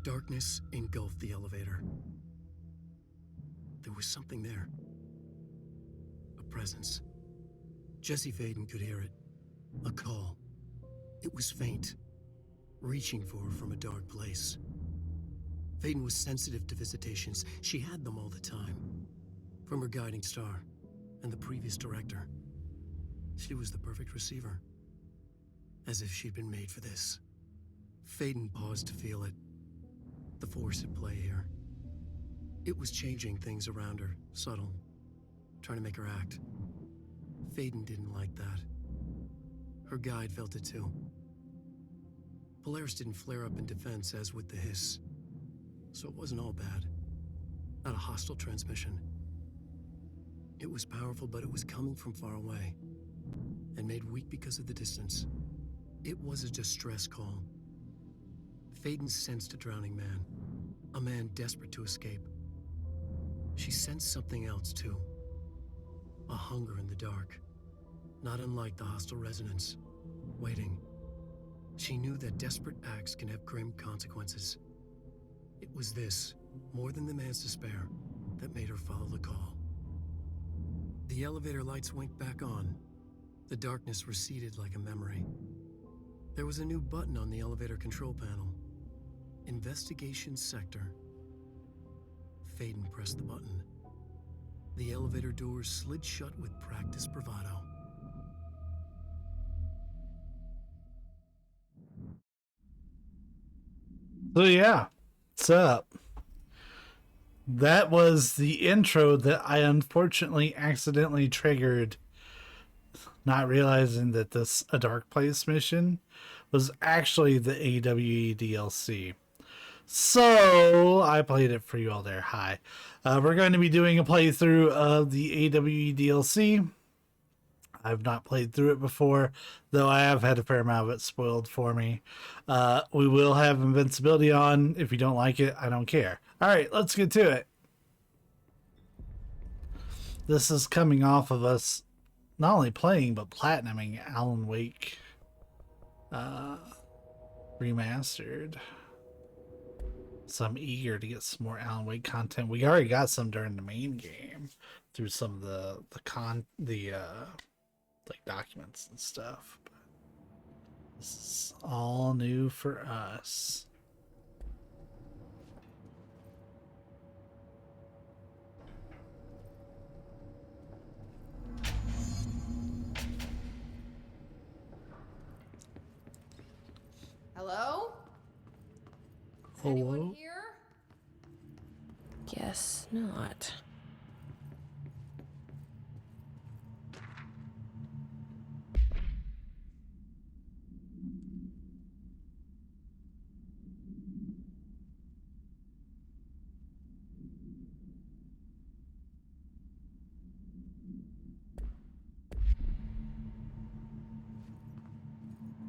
Darkness engulfed the elevator. There was something there. A presence. Jesse Faden could hear it. A call. It was faint, reaching for her from a dark place. Faden was sensitive to visitations. She had them all the time. From her guiding star and the previous director. She was the perfect receiver. As if she'd been made for this. Faden paused to feel it. The force at play here. It was changing things around her, subtle, trying to make her act. Faden didn't like that. Her guide felt it too. Polaris didn't flare up in defense as with the hiss. So it wasn't all bad. Not a hostile transmission. It was powerful, but it was coming from far away. And made weak because of the distance. It was a distress call. Faden sensed a drowning man. A man desperate to escape. She sensed something else too. A hunger in the dark. Not unlike the hostile resonance. Waiting. She knew that desperate acts can have grim consequences. It was this, more than the man's despair, that made her follow the call. The elevator lights winked back on. The darkness receded like a memory. There was a new button on the elevator control panel. Investigation Sector. Faden pressed the button. The elevator doors slid shut with practiced bravado. So yeah, what's up? That was the intro that I unfortunately accidentally triggered, not realizing that this A Dark Place mission was actually the AWE DLC. So I played it for you all there. Hi. We're going to be doing a playthrough of the AWE DLC. I've not played through it before, though I have had a fair amount of it spoiled for me. We will have invincibility on. If you don't like it, I don't care. All right, let's get to it. This is coming off of us not only playing, but platinuming Alan Wake Remastered. So I'm eager to get some more Alan Wake content. We already got some during the main game through some of the like documents and stuff. But this is all new for us. Hello? Is anyone here? Guess not.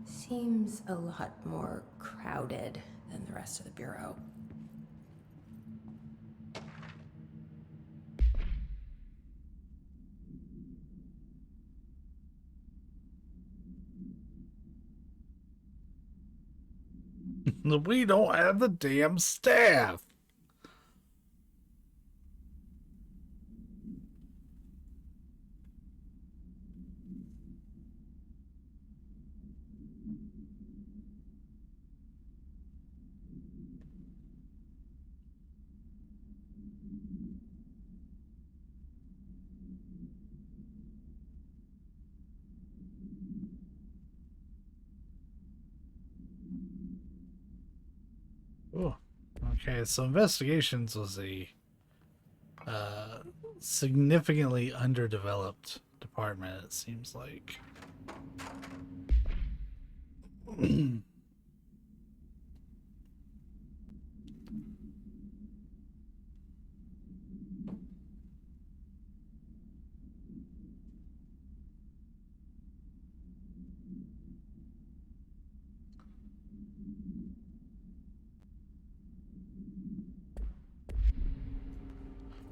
Seems a lot more crowded than the rest of the bureau. We don't have the damn staff. Oh, okay. So investigations was a significantly underdeveloped department, it seems like.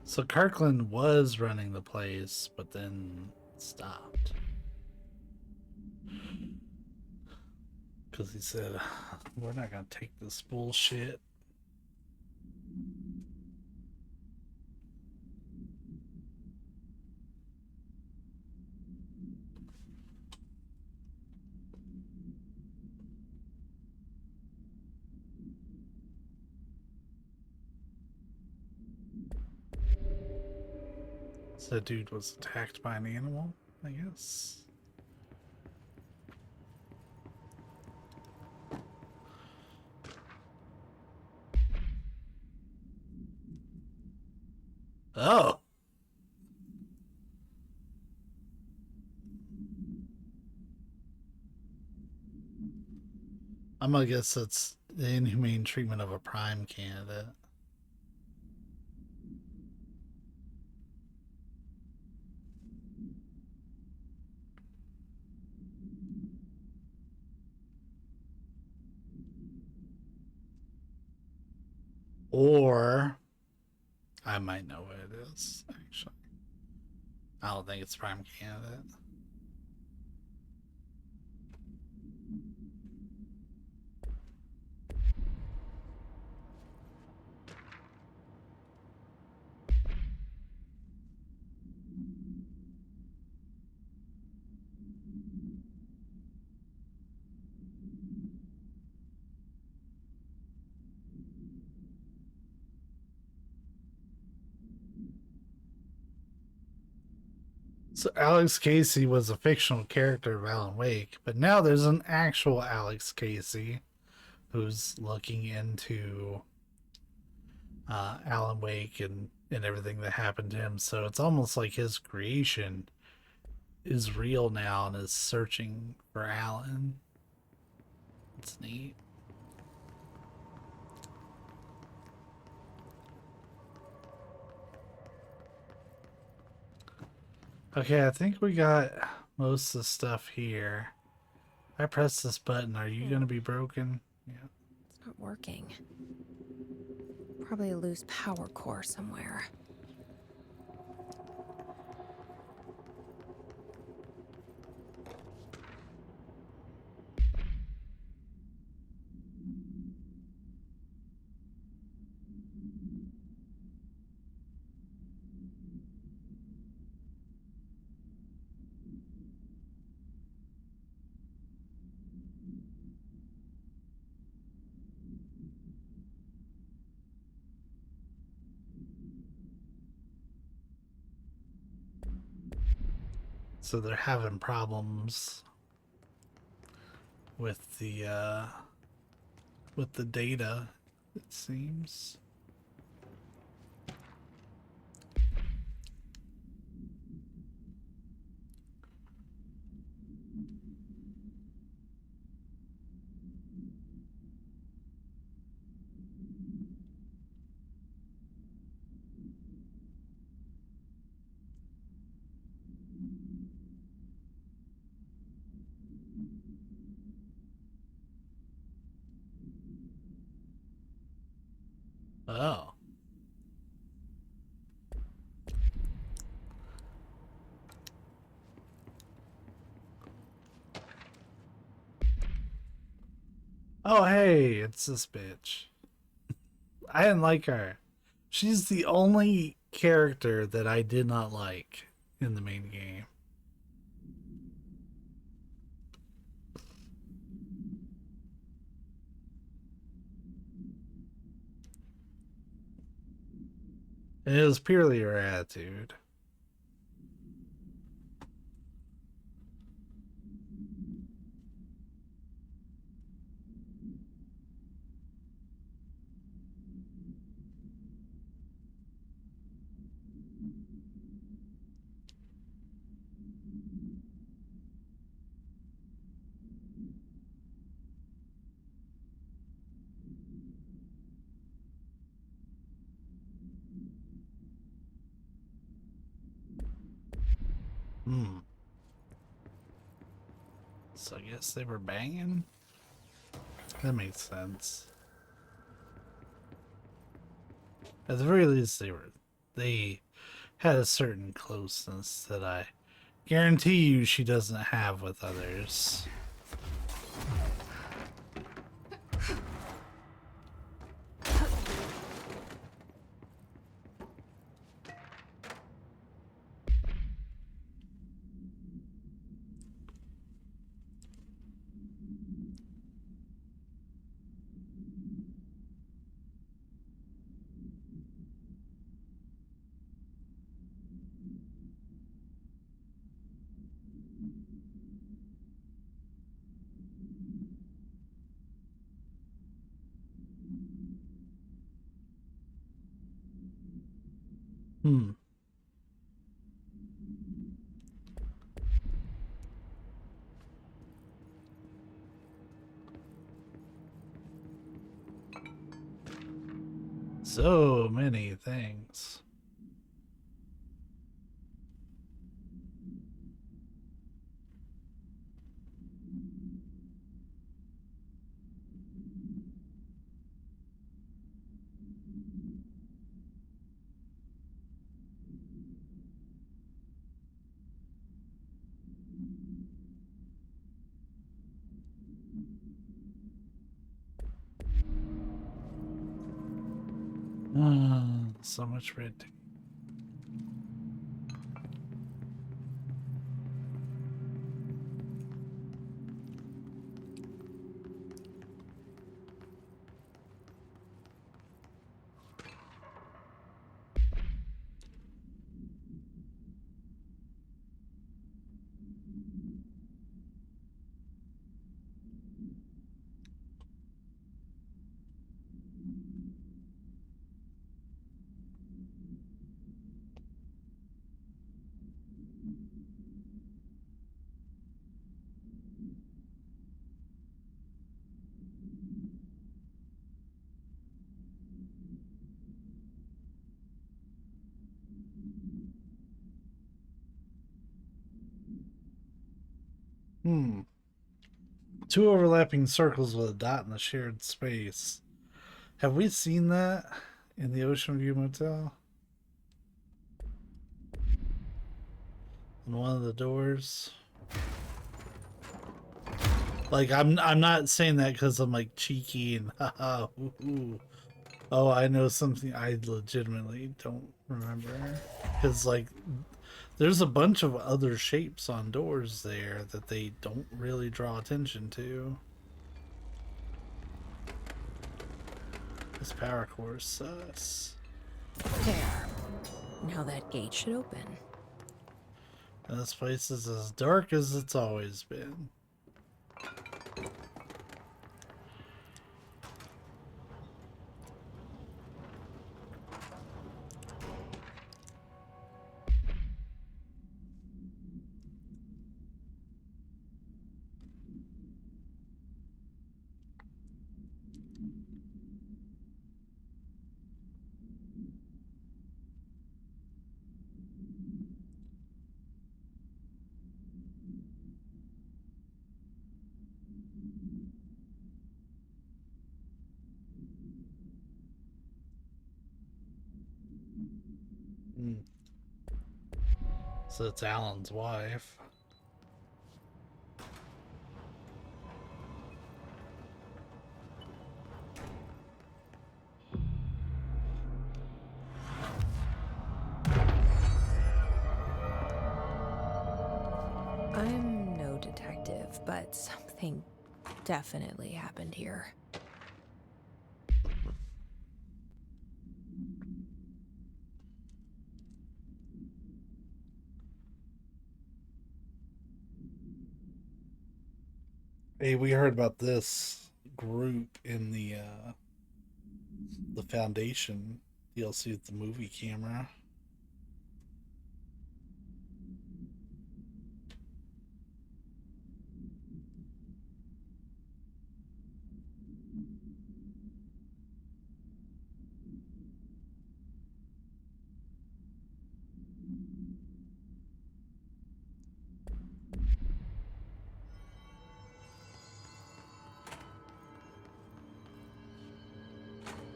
So Kirkland was running the place, but then stopped. Because he said, we're not going to take this bullshit. So dude was attacked by an animal, I guess. Oh. I'm gonna guess that's the inhumane treatment of a prime candidate. Or I might know what it is, actually. I don't think it's prime candidate. So Alex Casey was a fictional character of Alan Wake, but now there's an actual Alex Casey who's looking into Alan Wake and everything that happened to him. So it's almost like his creation is real now and is searching for Alan. It's neat. Okay, I think we got most of the stuff here. I press this button. Are you going to be broken? Yeah. It's not working. Probably a loose power core somewhere. So they're having problems with the data, it seems. Oh. Oh, hey, it's this bitch. I didn't like her. She's the only character that I did not like in the main game. And it was purely her attitude. Hmm. So I guess they were banging? That makes sense. At the very least, they had a certain closeness that I guarantee you she doesn't have with others. Hmm. So many things. So much red tape. Hmm. Two overlapping circles with a dot in the shared space. Have we seen that in the Ocean View Motel? On one of the doors? Like, I'm not saying that because I'm like cheeky and haha, ooh. Oh, I know something I legitimately don't remember. Because, like, there's a bunch of other shapes on doors there that they don't really draw attention to. This power core sus. There. Now that gate should open. And this place is as dark as it's always been. So it's Alan's wife. I'm no detective, but something definitely happened here. Hey, we heard about this group in the Foundation DLC with the movie camera.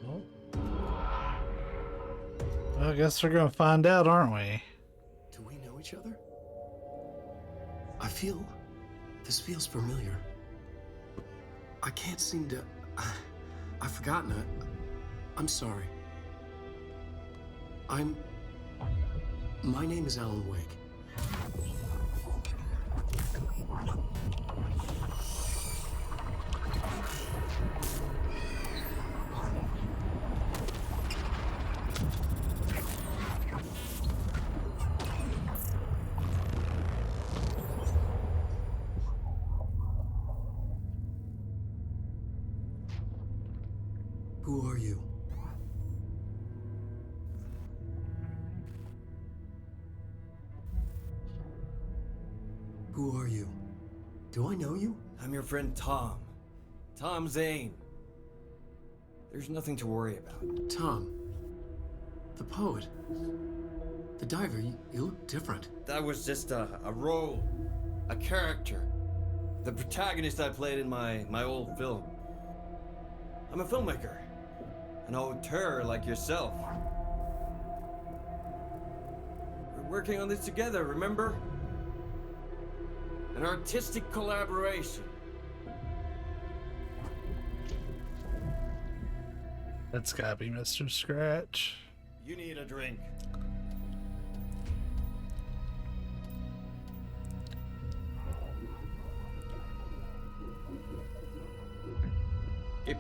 Oh. Well, I guess we're gonna find out, aren't we? Do we know each other? This feels familiar. I can't seem to... I've forgotten it. I'm sorry. My name is Alan Wake. Who are you? Who are you? Do I know you? I'm your friend Tom. Tom Zane. There's nothing to worry about. Tom. The poet. The diver, you look different. That was just a role. A character. The protagonist I played in my old film. I'm a filmmaker. An auteur like yourself. We're working on this together, remember? An artistic collaboration. That's gotta be Mr. Scratch. You need a drink. Gippies.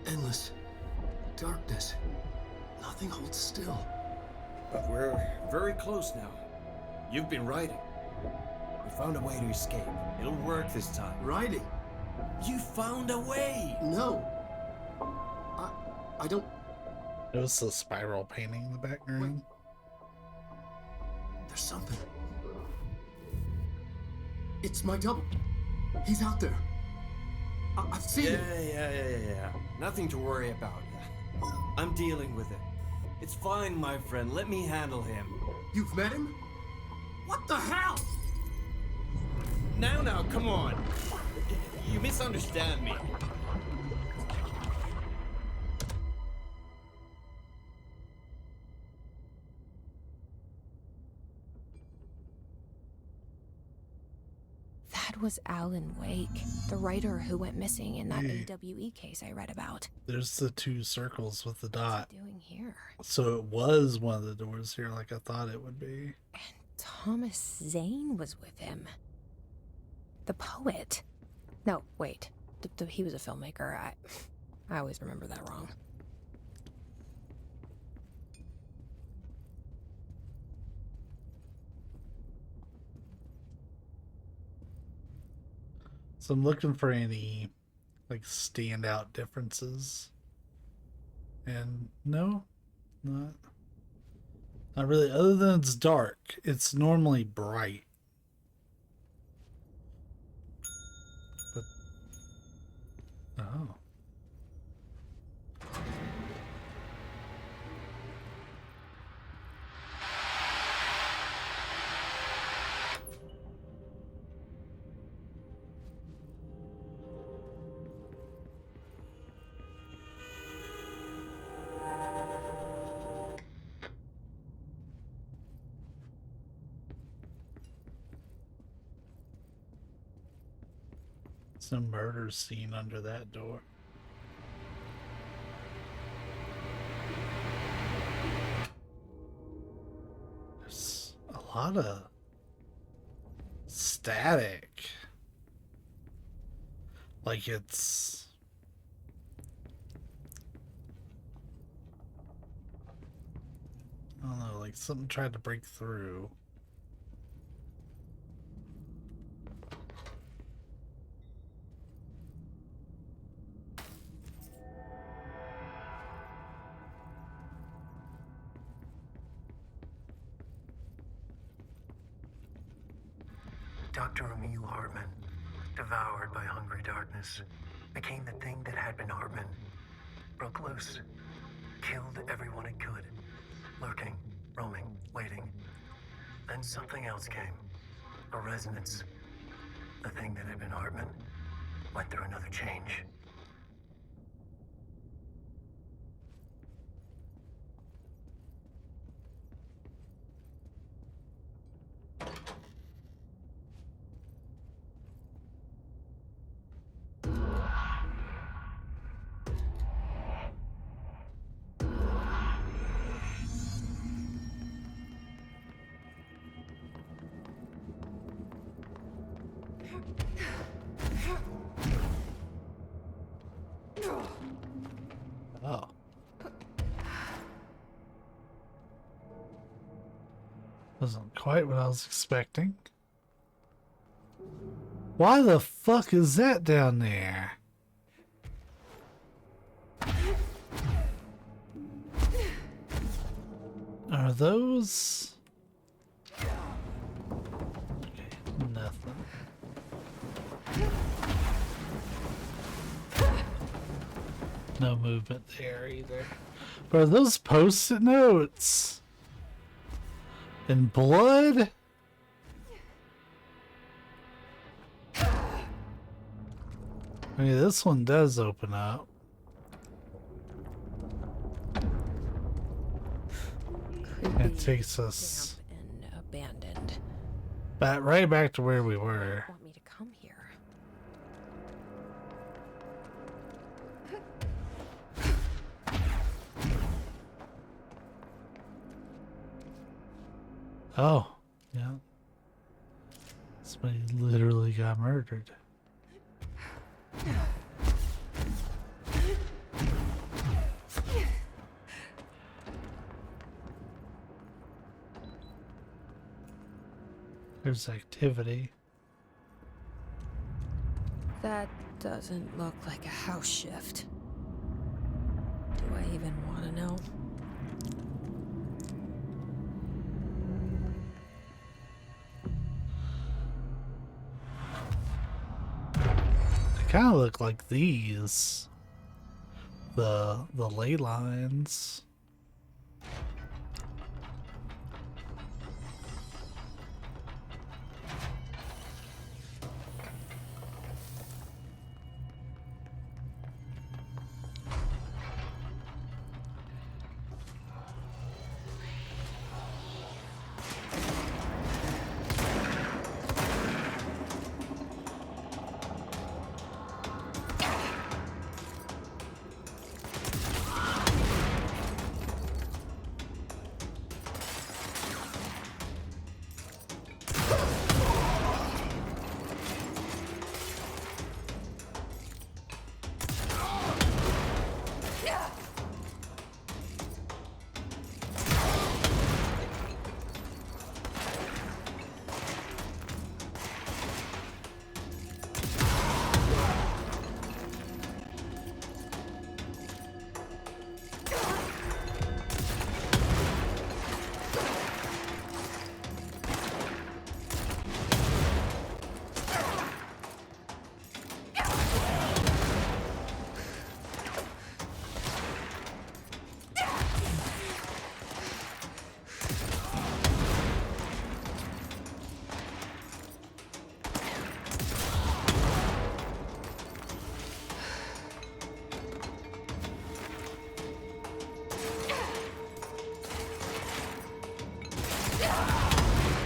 Endless darkness. Nothing holds still. But we're very close now. You've been writing. We found a way to escape. It'll work this time. Riding? You found a way! No. I don't... It was the spiral painting in the background. There's something. It's my double. He's out there. I've seen him. Yeah. Nothing to worry about. I'm dealing with it. It's fine, my friend. Let me handle him. You've met him? What the hell? Now, come on. You misunderstand me. That was Alan Wake, the writer who went missing in that AWE case I read about. There's the two circles with the dot. What's he doing here? So it was one of the doors here like I thought it would be. And Thomas Zane was with him. The poet. No, wait. He was a filmmaker. I always remember that wrong. So I'm looking for any like standout differences. And no, not really. Other than it's dark, it's normally bright. But oh. Some murder scene under that door. There's a lot of static. Like it's... I don't know, like something tried to break through. Dr. Emil Hartman, devoured by hungry darkness, became the thing that had been Hartman. Broke loose, killed everyone it could, lurking, roaming, waiting. Then something else came, a resonance. The thing that had been Hartman went through another change. Oh. Wasn't quite what I was expecting. Why the fuck is that down there? Are those... Okay, nothing. No movement there either. But are those post-it notes? And blood? I mean, this one does open up. Creepy, It takes us damp and abandoned. right back to where we were. Want me to come here? Oh, yeah. Somebody literally got murdered. There's activity. That doesn't look like a house shift. Do I even want to know? They kind of look like these. The ley lines.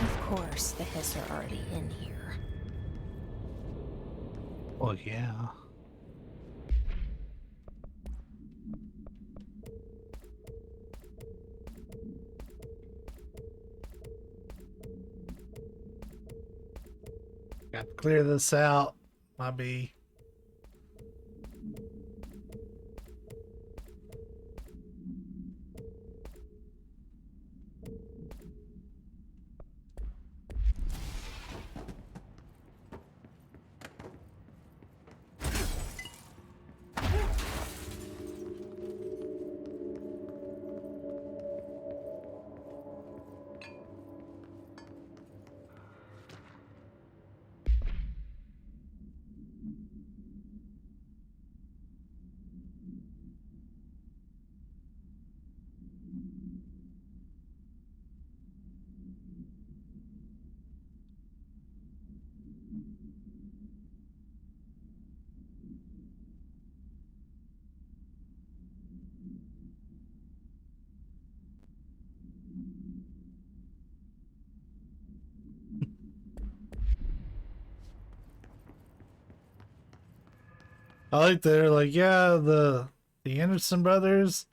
Of course, the hiss are already in here. Well, yeah. Got to clear this out, my bee. I like they're like, yeah, the Anderson brothers,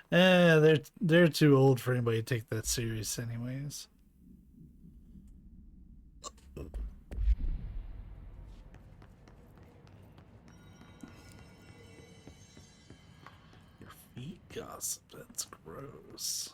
they're too old for anybody to take that serious anyways. Your feet gossip, that's gross.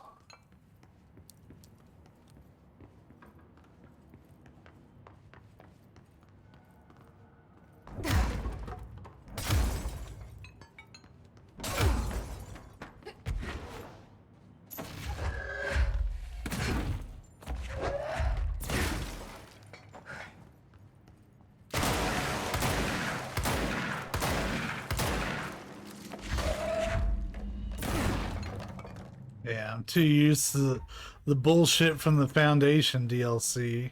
Yeah, I'm too used to the bullshit from the Foundation DLC.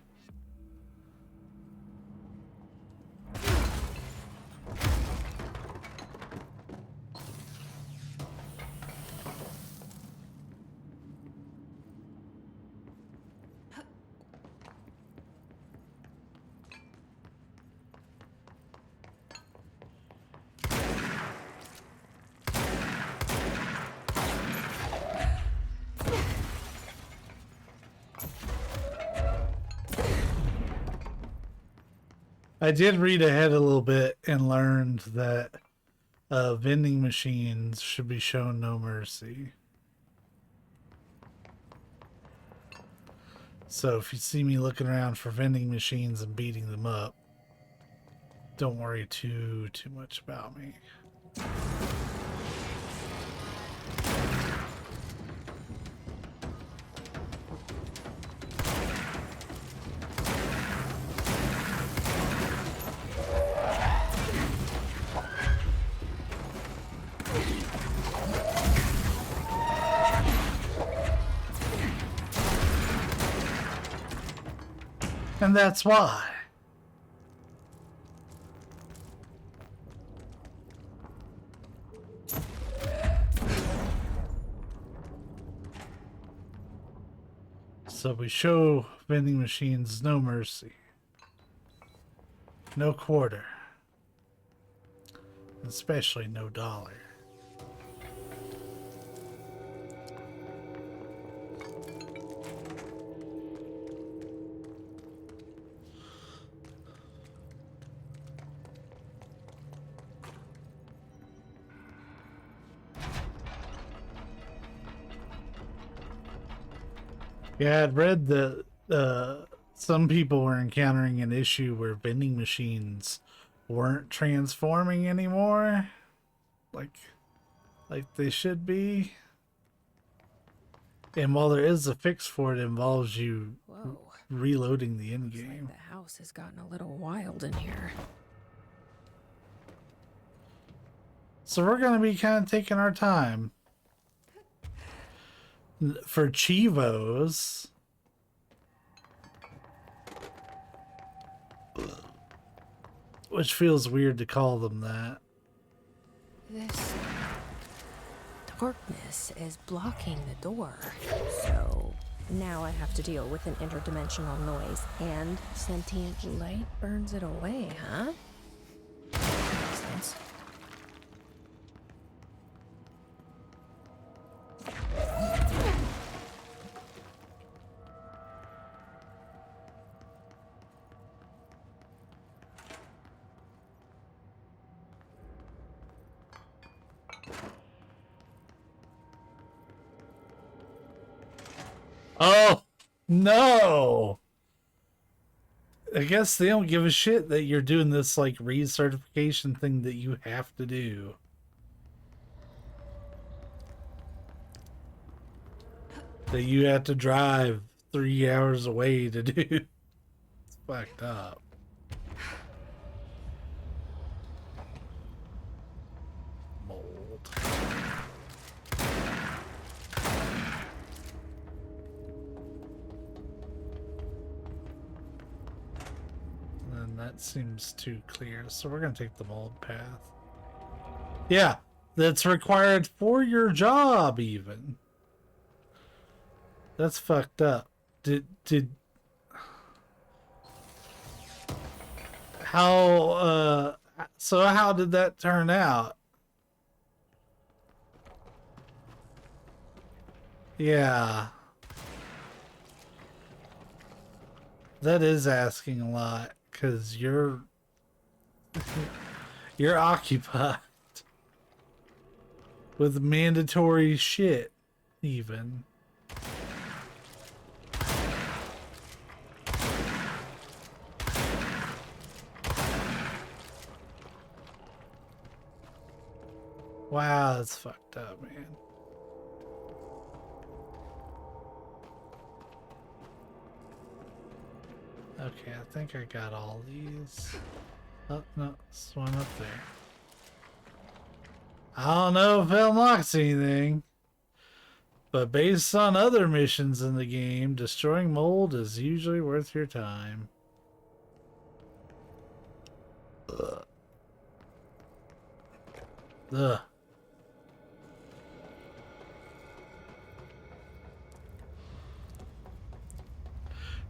I did read ahead a little bit and learned that vending machines should be shown no mercy. So if you see me looking around for vending machines and beating them up, don't worry too much about me. And that's why. So we show vending machines no mercy. No quarter. Especially no dollar. Yeah, I'd read that some people were encountering an issue where vending machines weren't transforming anymore, like they should be. And while there is a fix for it, it involves you Whoa. reloading the end Looks like game. the house has gotten a little wild in here. So we're gonna be kind of taking our time. For Chivos, which feels weird to call them that. This darkness is blocking the door. So now I have to deal with an interdimensional noise, and sentient light burns it away, huh? Makes sense. Oh, no. I guess they don't give a shit that you're doing this like recertification thing that you have to do. That you have to drive 3 hours away to do. It's fucked up. Mold. And that seems too clear, so we're gonna take the mold path. Yeah, that's required for your job even. That's fucked up. So how did that turn out? Yeah. That is asking a lot, because you're occupied with mandatory shit even. Wow, that's fucked up, man. Okay, I think I got all these. Oh, no, there's one up there. I don't know if it unlocks anything. But based on other missions in the game, destroying mold is usually worth your time. Ugh. Ugh.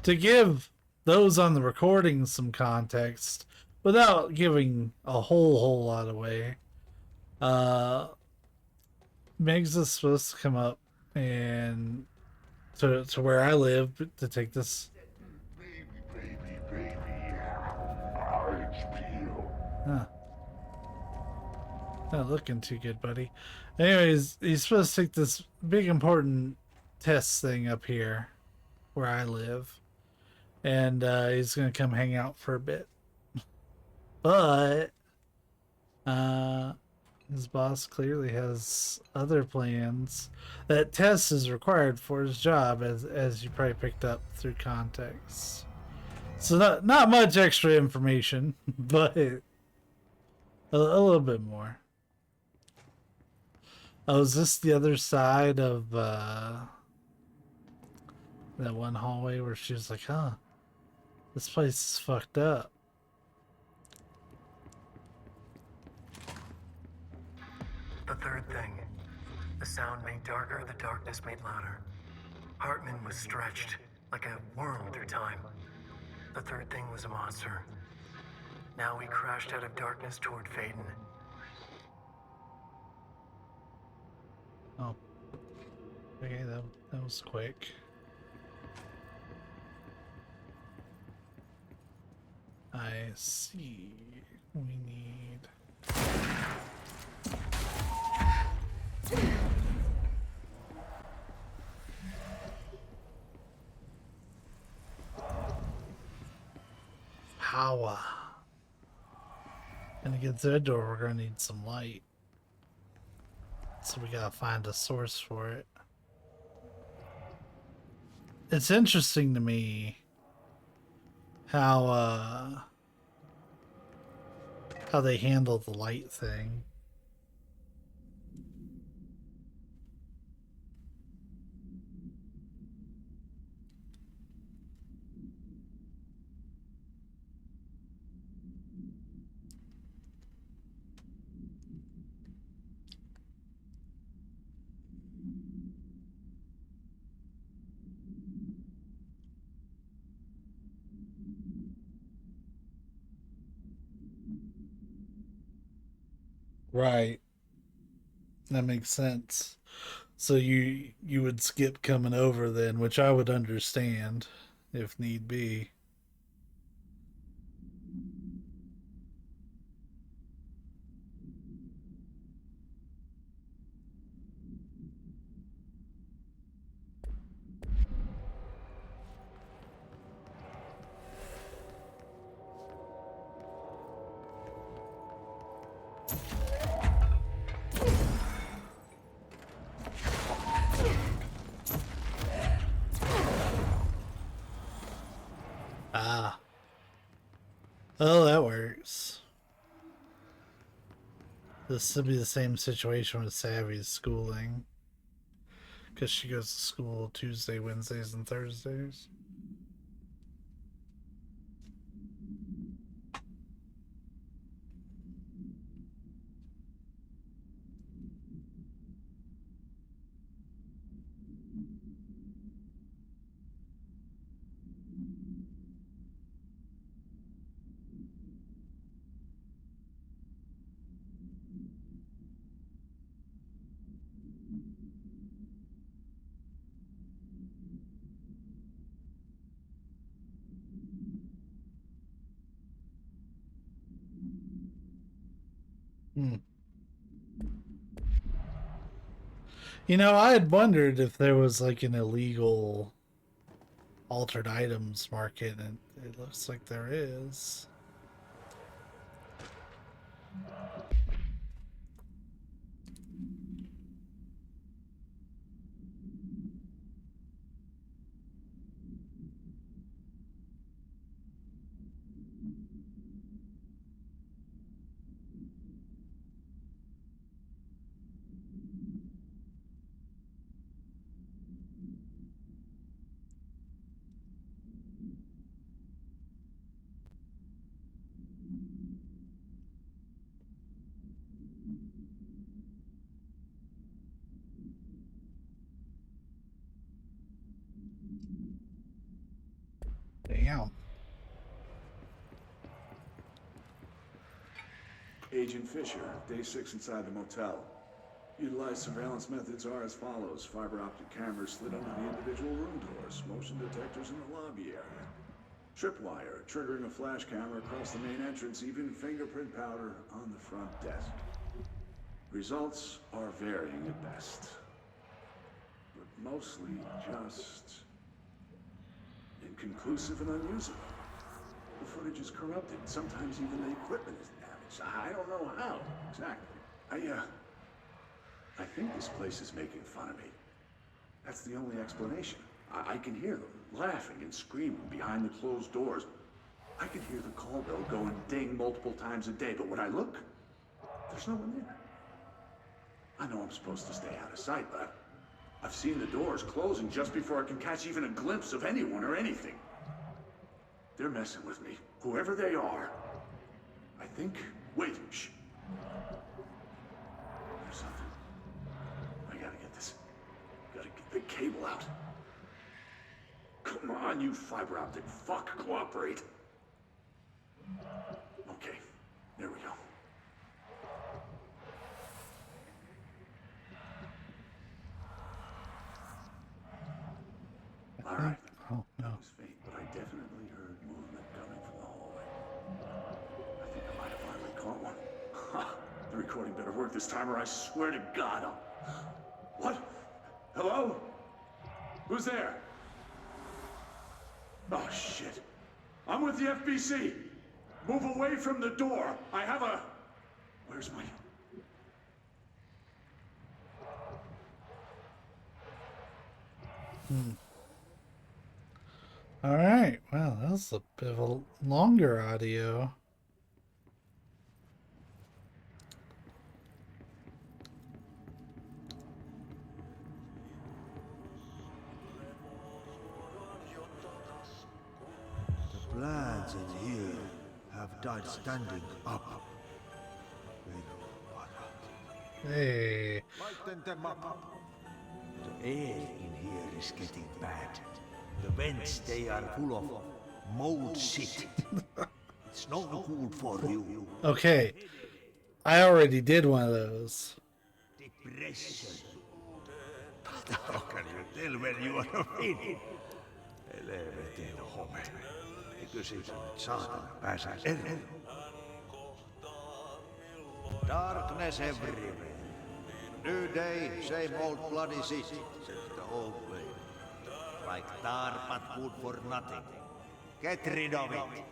To give those on the recording some context, without giving a whole lot away, Megs is supposed to come up and to where I live to take this. Huh. Not looking too good, buddy. Anyways, he's supposed to take this big important test thing up here where I live. And he's going to come hang out for a bit. But his boss clearly has other plans. That test is required for his job, as you probably picked up through context. So not much extra information, but a little bit more. Oh, is this the other side of that one hallway where she was like, huh, this place is fucked up. The third thing. The sound made darker, the darkness made louder. Hartman was stretched, like a worm through time. The third thing was a monster. Now we crashed out of darkness toward Faden. Oh. Okay, that was quick. I see. We need... power. And to get to that door, we're gonna need some light. So we gotta find a source for it. It's interesting to me how they handle the light thing. Right. That makes sense. So you would skip coming over then, which I would understand if need be. Ah. Oh, that works. This would be the same situation with Savvy's schooling. Because she goes to school Tuesday, Wednesdays, and Thursdays. Hmm. You know, I had wondered if there was like an illegal altered items market, and it looks like there is. Agent Fisher, day 6 inside the motel. Utilized surveillance methods are as follows. Fiber optic cameras slid under the individual room doors, motion detectors in the lobby area. Tripwire, triggering a flash camera across the main entrance, even fingerprint powder on the front desk. Results are varying at best, but mostly just inconclusive and unusable. The footage is corrupted, sometimes even the equipment is damaged. I don't know how, exactly. I think this place is making fun of me. That's the only explanation. I can hear them laughing and screaming behind the closed doors. I can hear the call bell going ding multiple times a day, but when I look, there's no one there. I know I'm supposed to stay out of sight, but I've seen the doors closing just before I can catch even a glimpse of anyone or anything. They're messing with me, whoever they are. I think... Wait, shh. There's something. I gotta get this. Gotta get the cable out. Come on, you fiber optic fuck, cooperate. Okay, there we go. All right. Oh, no. It was faint, but I definitely heard movement coming from the hallway. I think I might have finally caught one. Ha! The recording better work this time, or I swear to God I'll... What? Hello? Who's there? Oh, shit. I'm with the FBC. Move away from the door. I have a... Where's my... All right. Well, that was a bit of a longer audio. The plants in here have died standing up. Hey. Lighten them up. The air in here is getting bad. The vents, they are full of mold shit. It's not good for you. Okay. I already did one of those. Depression. But how can you tell when you are in? Helvetin home. Eikö siitä nyt saatana pääse eroon? Darkness everywhere. New day, same old bloody city, says the old way. Like tar but good for nothing. Get rid of it.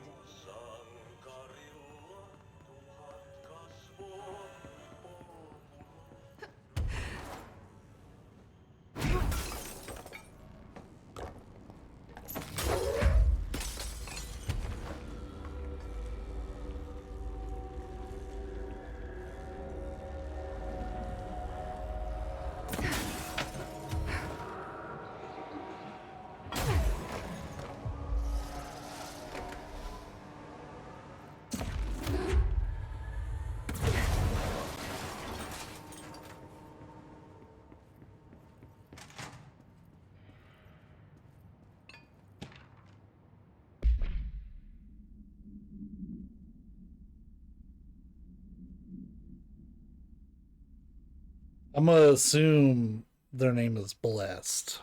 I'm gonna assume their name is Blessed.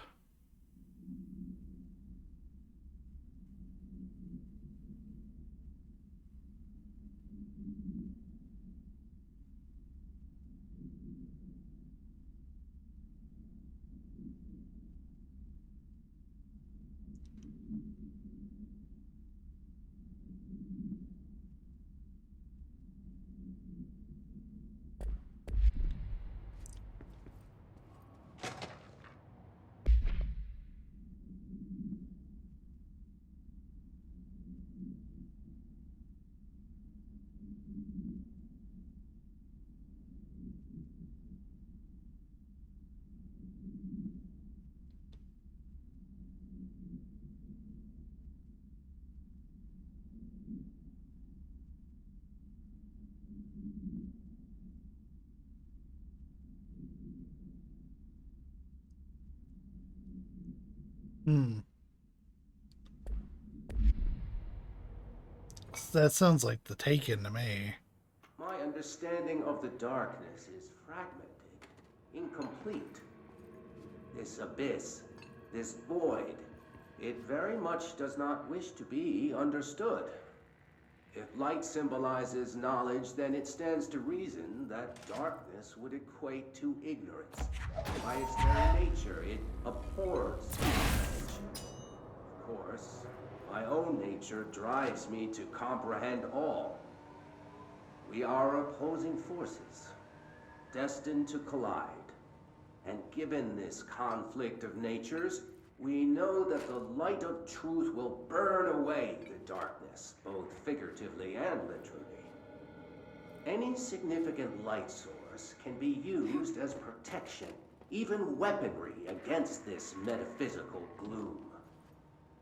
That sounds like the Taken to me. My understanding of the darkness is fragmented, incomplete. This abyss, this void, it very much does not wish to be understood. If light symbolizes knowledge, then it stands to reason that darkness would equate to ignorance. By its very nature, it abhors knowledge. Of course, my own nature drives me to comprehend all. We are opposing forces, destined to collide. And given this conflict of natures, we know that the light of truth will burn away the darkness, both figuratively and literally. Any significant light source can be used as protection, even weaponry against this metaphysical gloom.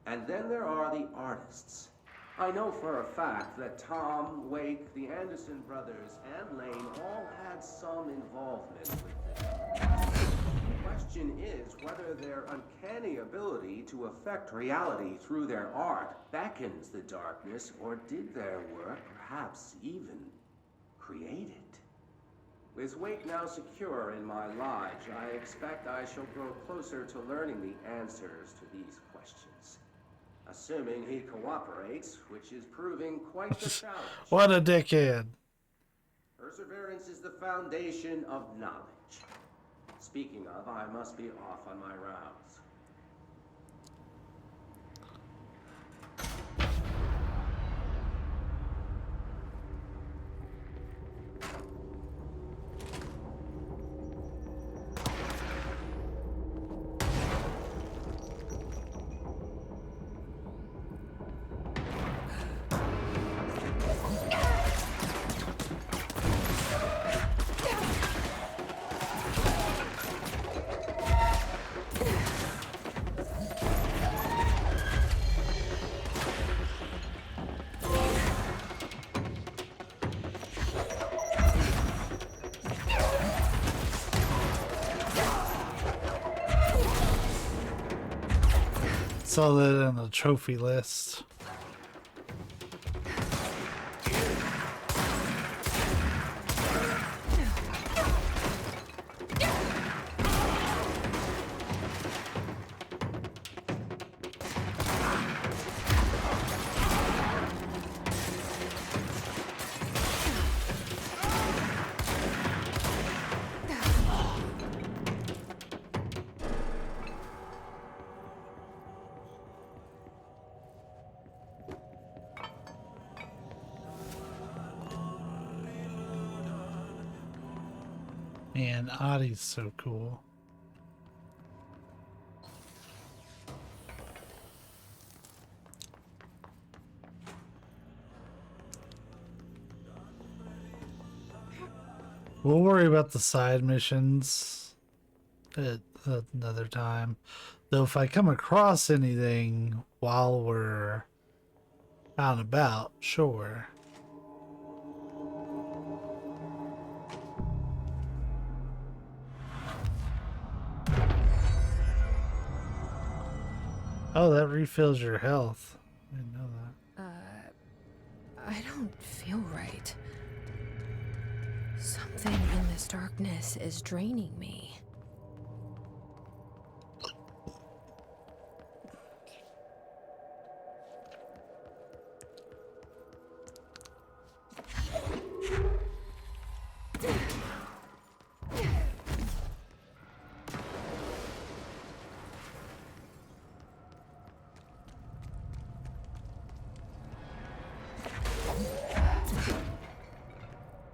And then there are the artists. I know for a fact that Tom, Wake, the Anderson brothers, and Lane all had some involvement with it. The question is whether their uncanny ability to affect reality through their art beckons the darkness, or did their work perhaps even create it? With Wake now secure in my lodge, I expect I shall grow closer to learning the answers to these questions. Assuming he cooperates, which is proving quite the challenge. What a dickhead. Perseverance is the foundation of knowledge. Speaking of, I must be off on my rounds. Saw that in the trophy list. Man, Adi's so cool. We'll worry about the side missions at another time. Though if I come across anything while we're out and about, sure. Oh, that refills your health. I didn't know that. I don't feel right. Something in this darkness is draining me.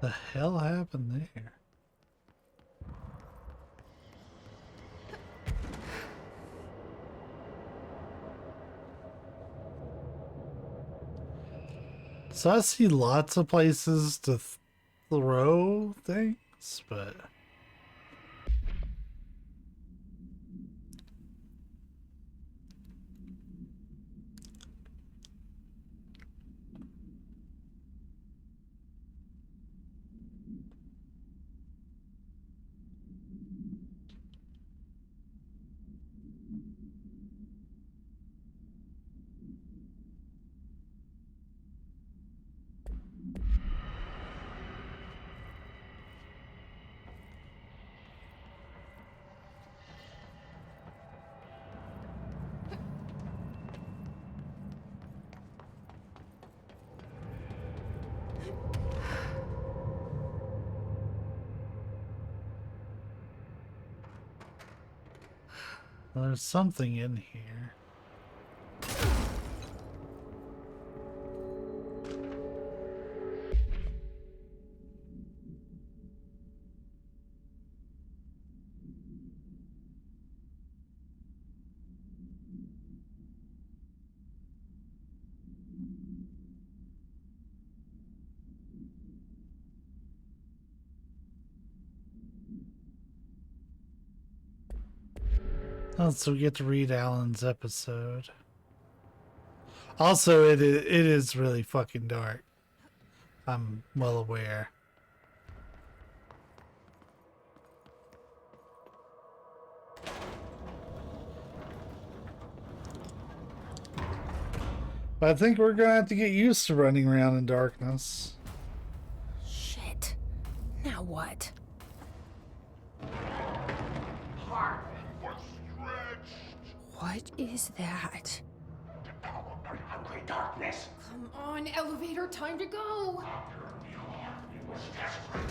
The hell happened there? So I see lots of places to throw things, but There's something in here. Oh, so we get to read Alan's episode. Also, it is really fucking dark. I'm well aware. But I think we're gonna have to get used to running around in darkness. Shit. Now what? What is that? Powered by hungry darkness. Come on, elevator, time to go! It was desperate.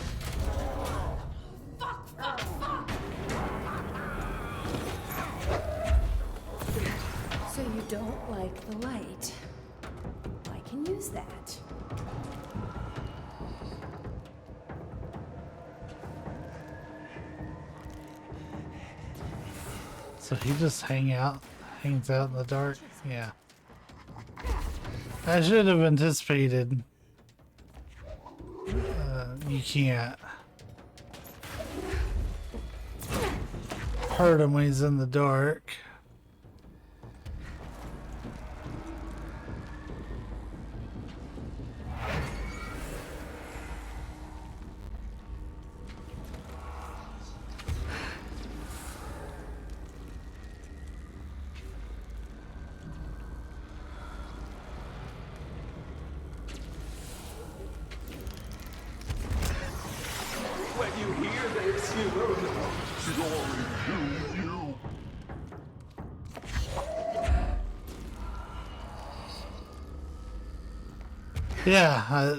Fuck, fuck, fuck! So you don't like the light. I can use that. So he just hangs out in the dark? Yeah. I should have anticipated. You can't hurt him when he's in the dark. When you hear this, you will know story to you. Yeah,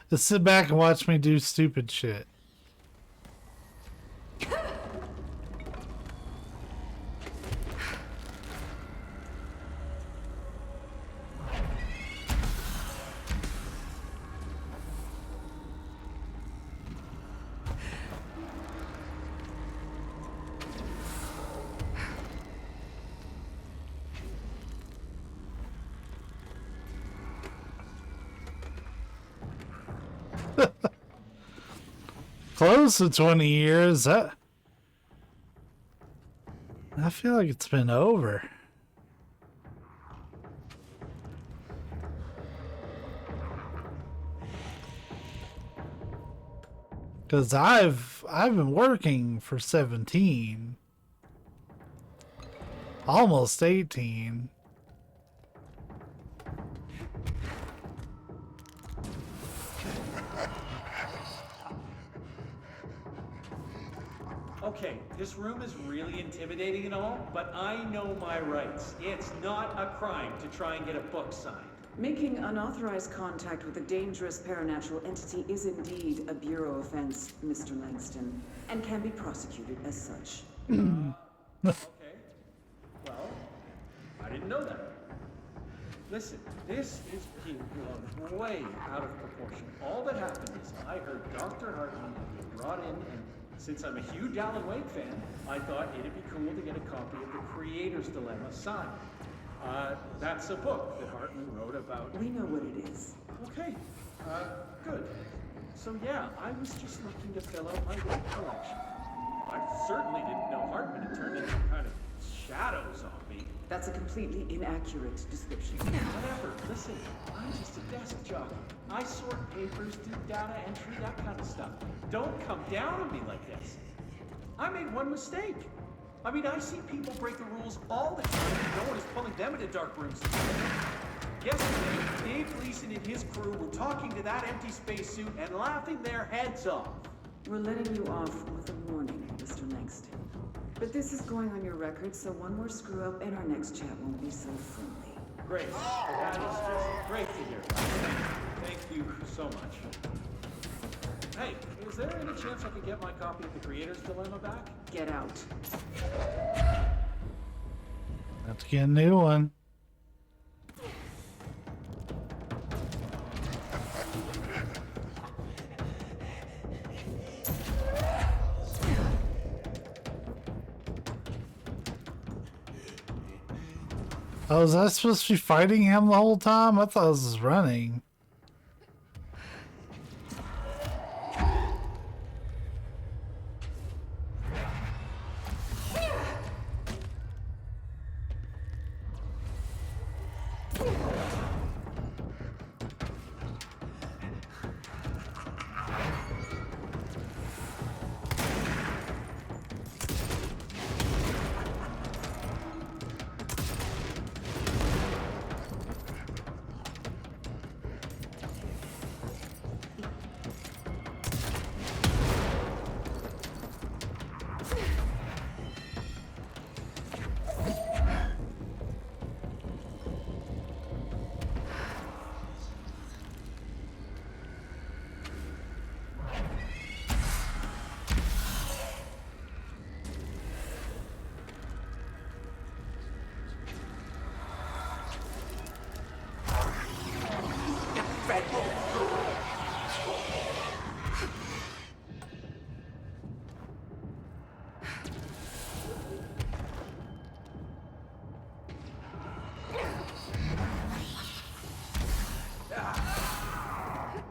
just sit back and watch me do stupid shit. Close to 20 years. I feel like it's been over. Cause I've been working for 17. Almost 18. Okay, this room is really intimidating and all, but I know my rights. It's not a crime to try and get a book signed. Making unauthorized contact with a dangerous paranatural entity is indeed a bureau offense, Mr. Langston, and can be prosecuted as such. Okay. Well, I didn't know that. Listen, this is being blown way out of proportion. All that happened is I heard Dr. Hartman be brought in, and since I'm a huge Alan Wake fan, I thought it'd be cool to get a copy of The Creator's Dilemma signed. That's a book that Hartman wrote about. We know what it is. Okay, good. So yeah, I was just looking to fill out my Wake collection. I certainly didn't know Hartman had turned into kind of shadows on me. That's a completely inaccurate description. Whatever, listen, I'm just a desk jockey. I sort papers, do data entry, that kind of stuff. Don't come down on me like this. I made one mistake. I mean, I see people break the rules all the time, and no one is pulling them into dark rooms. Yesterday, Dave Gleason and his crew were talking to that empty spacesuit and laughing their heads off. We're letting you off with a warning, Mr. Langston. But this is going on your record, so one more screw up and our next chat won't be so friendly. Great. That is just great to hear. Thank you so much. Hey, is there any chance I could get my copy of The Creator's Dilemma back? Get out. Have to get a new one. Oh, was I supposed to be fighting him the whole time? I thought I was just running.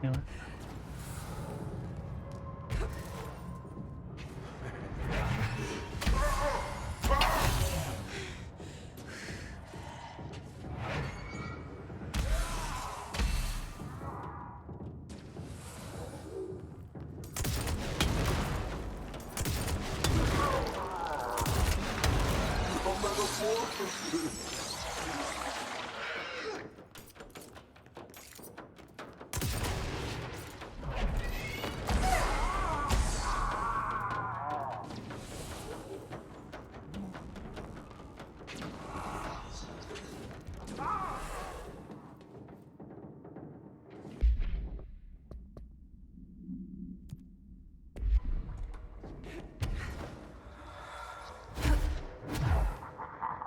Anyway.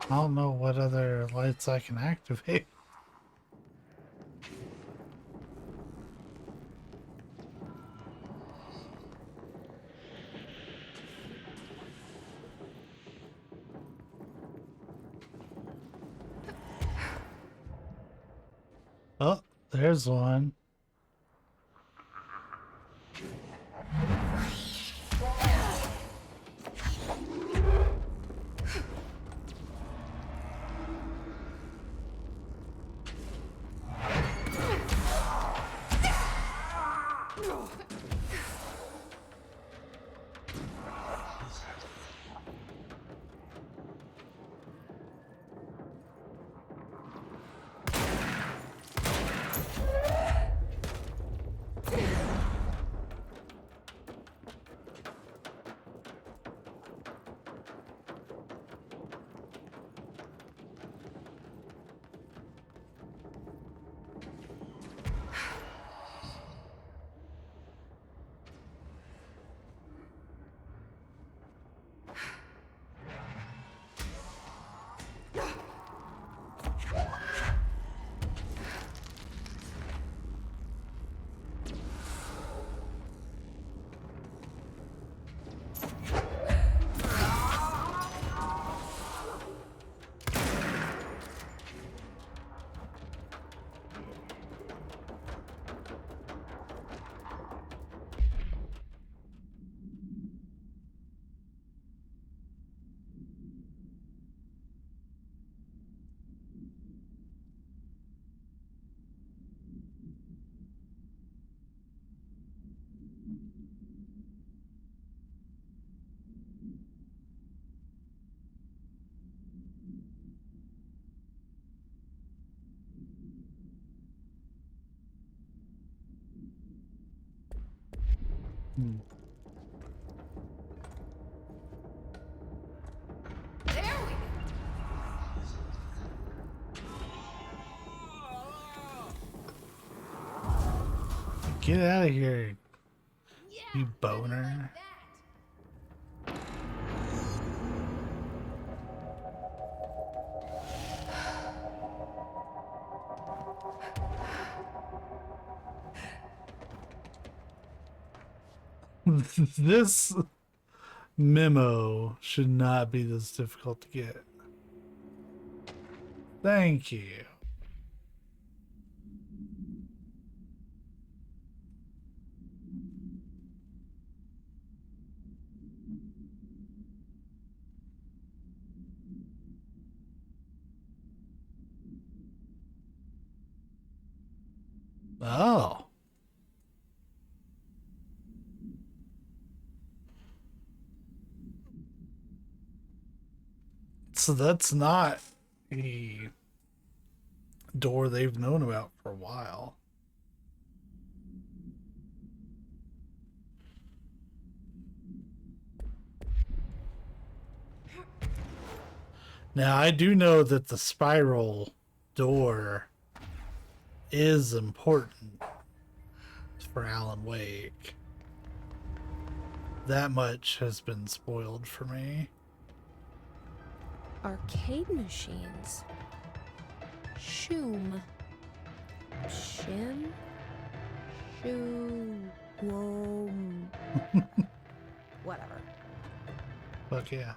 I don't know what other lights I can activate. Oh, there's one. There we Get out of here. You boner. This memo should not be this difficult to get. Thank you. Oh. So that's not a door they've known about for a while. Now, I do know that the spiral door is important for Alan Wake. That much has been spoiled for me. Arcade machines. Shoom. Shim. Shoo. Whoom. Whatever. Fuck yeah.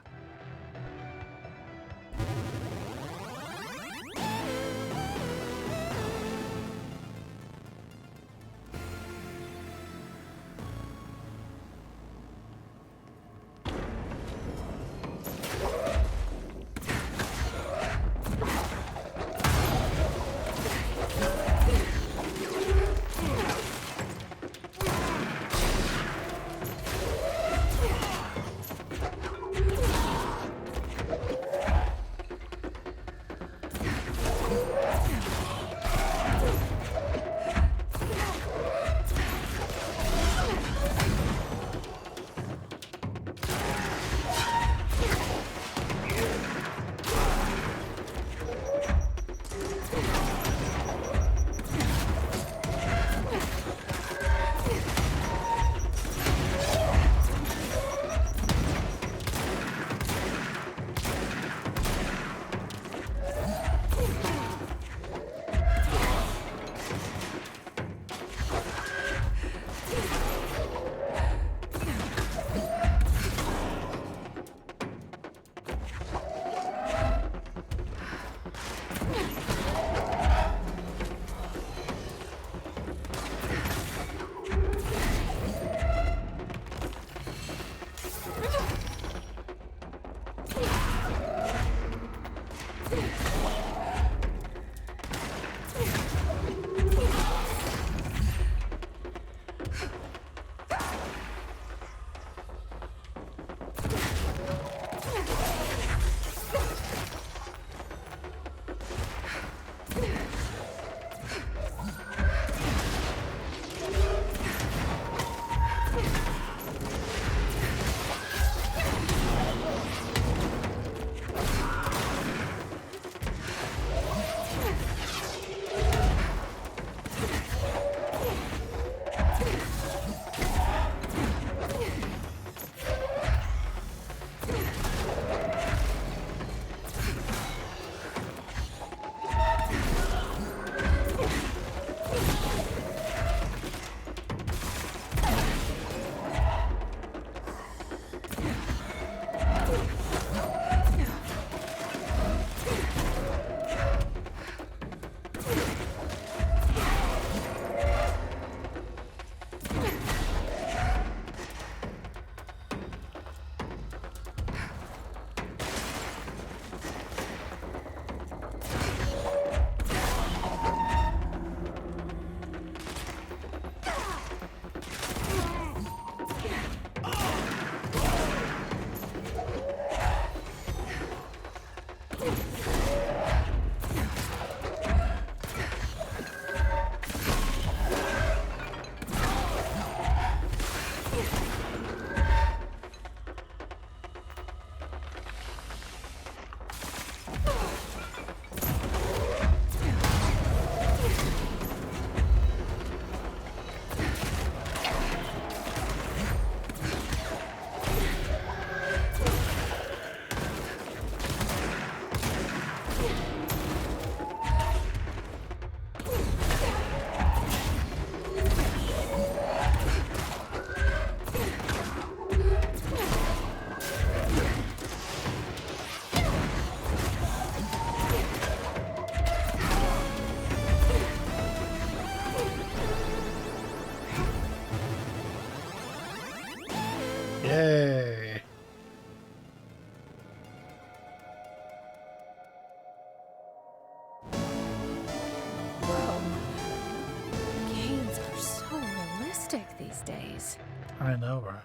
I know, right?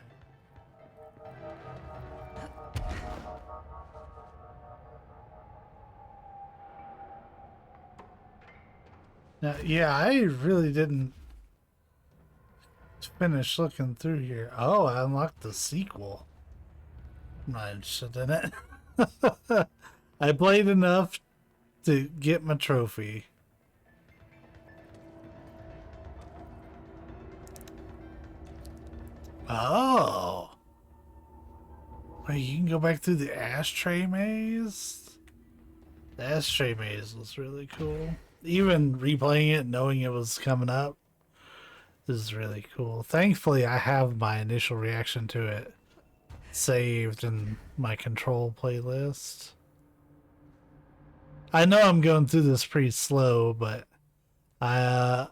Now, yeah, I really didn't finish looking through here. Oh, I unlocked the sequel. I'm not interested in it. I played enough to get my trophy. Oh. Wait, you can go back through the ashtray maze? The ashtray maze was really cool. Even replaying it, knowing it was coming up, is really cool. Thankfully, I have my initial reaction to it saved in my Control playlist. I know I'm going through this pretty slow, but I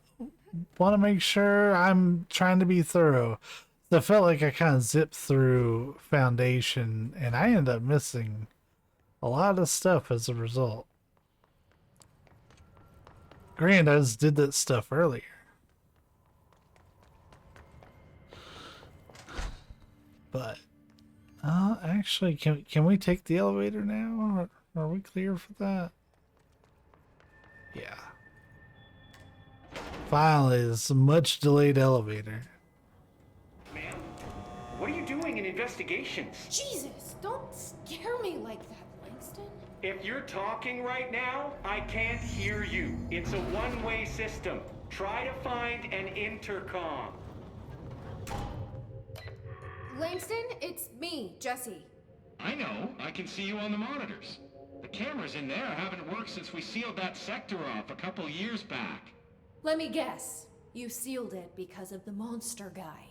want to make sure I'm trying to be thorough. So I felt like I kind of zipped through Foundation, and I ended up missing a lot of stuff as a result. Granted, I just did that stuff earlier. But, actually, can we take the elevator now? Are we clear for that? Yeah. Finally, this much delayed elevator. Ma'am, what are you doing in investigations? Jesus, don't scare me like that, Langston. If you're talking right now, I can't hear you. It's a one-way system. Try to find an intercom. Langston, it's me, Jesse. I know. I can see you on the monitors. The cameras in there haven't worked since we sealed that sector off a couple years back. Let me guess. You sealed it because of the monster guy.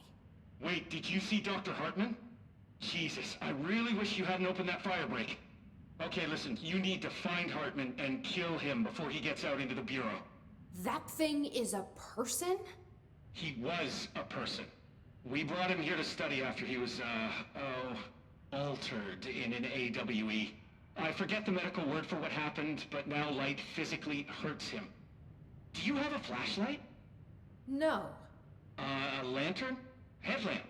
Wait, did you see Dr. Hartman? Jesus, I really wish you hadn't opened that fire break. Okay, listen, you need to find Hartman and kill him before he gets out into the Bureau. That thing is a person? He was a person. We brought him here to study after he was, altered in an AWE. I forget the medical word for what happened, but now light physically hurts him. Do you have a flashlight? No. A lantern? Headlamp?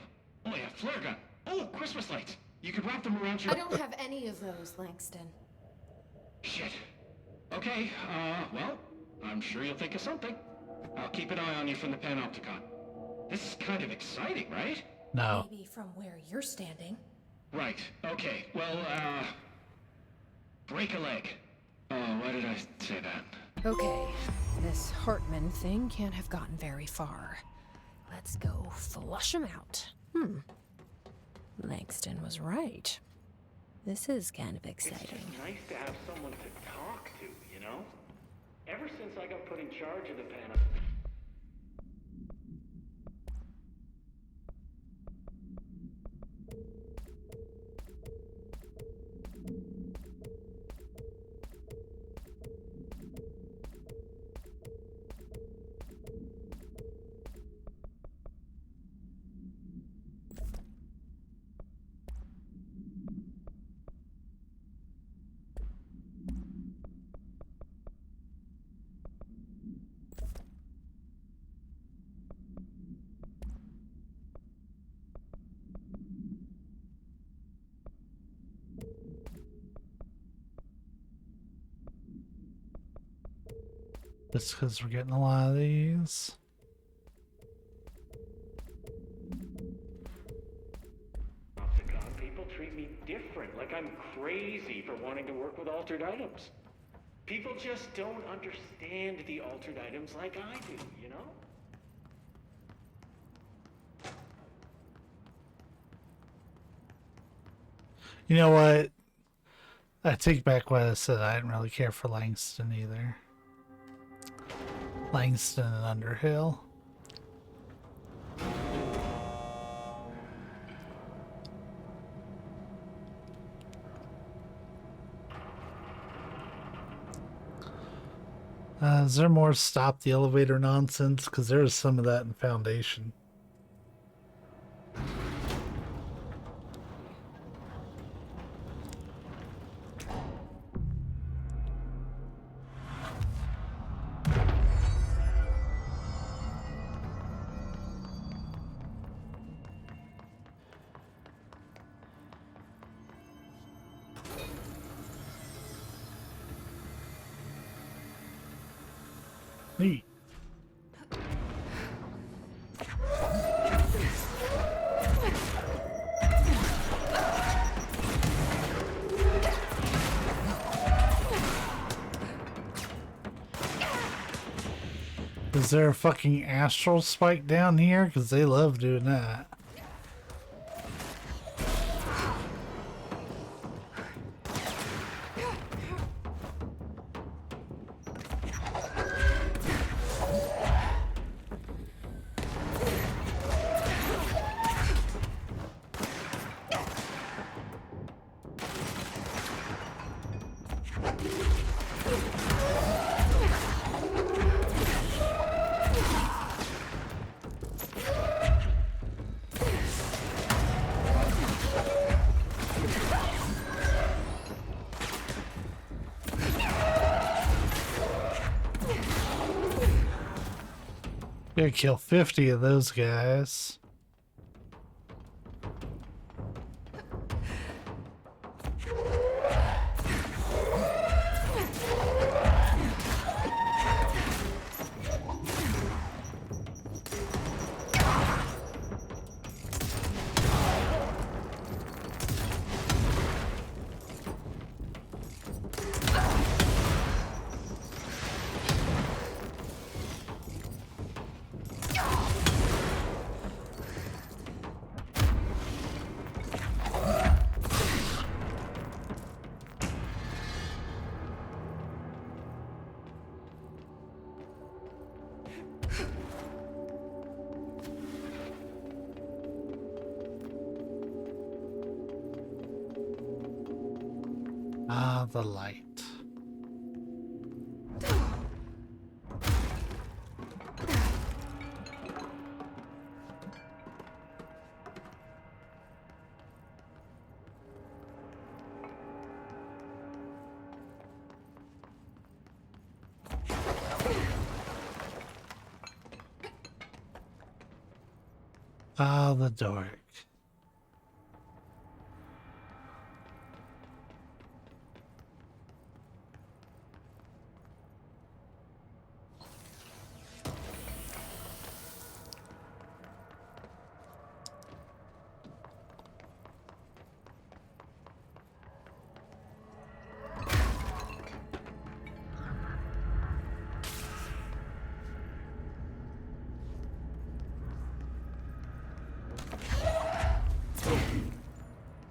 Oh yeah, flare gun. Oh, Christmas lights. You could wrap them around your... I don't have any of those, Langston. Shit. Okay, well, I'm sure you'll think of something. I'll keep an eye on you from the panopticon. This is kind of exciting, right? No. Maybe from where you're standing. Right, okay. Well, break a leg. Oh, why did I say that? Okay, this Hartman thing can't have gotten very far. Let's go flush him out. Langston was right. This is kind of exciting. It's just nice to have someone to talk to, you know? Ever since I got put in charge of the panel... Just because we're getting a lot of these. People treat me different, like I'm crazy for wanting to work with altered items. People just don't understand the altered items like I do, you know? You know what? I take back what I said. I didn't really care for Langston either. Langston and Underhill. Is there more stop the elevator nonsense? Because there was some of that in Foundation. Is there a fucking astral spike down here? Because they love doing that. Gonna kill 50 of those guys. Ah, the light. Ah, the dark.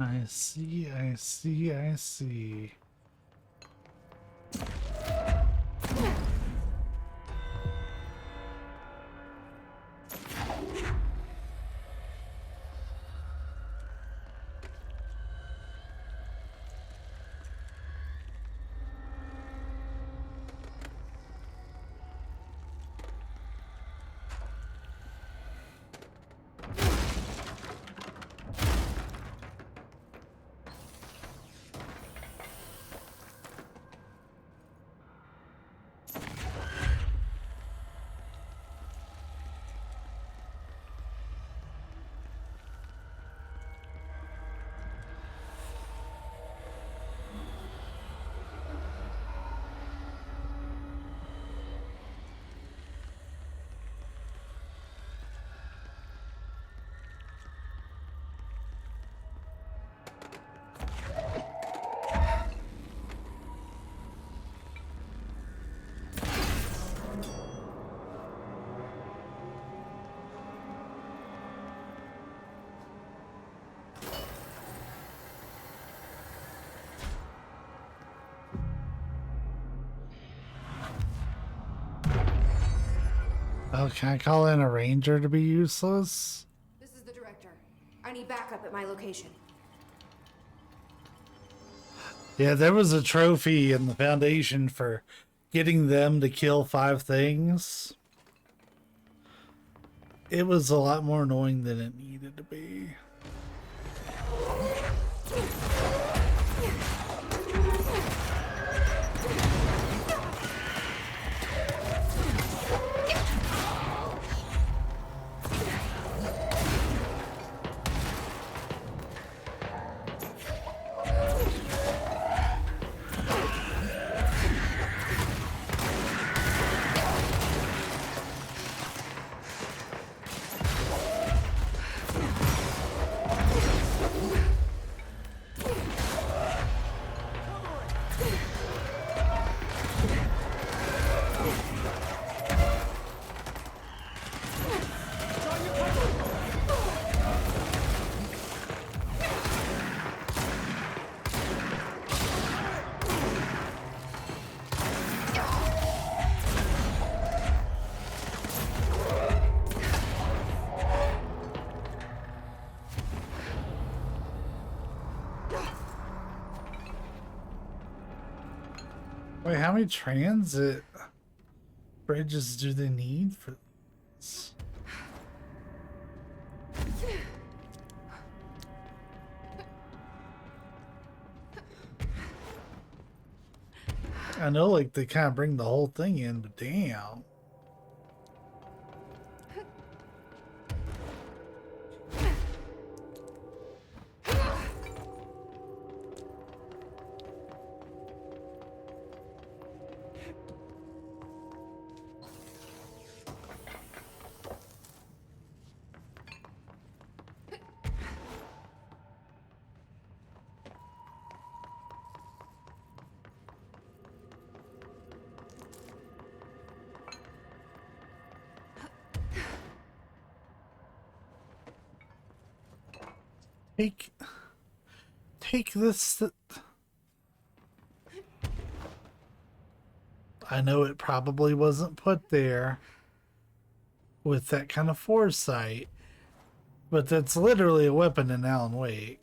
I see, I see, I see. Oh, can I call in a ranger to be useless? This is the director. I need backup at my location. Yeah, there was a trophy in the Foundation for getting them to kill 5 things. It was a lot more annoying than it needed to be. Wait, how many transit bridges do they need for this? I know, like, they kind of bring the whole thing in, but damn. Take this. I know it probably wasn't put there with that kind of foresight, but that's literally a weapon in Alan Wake.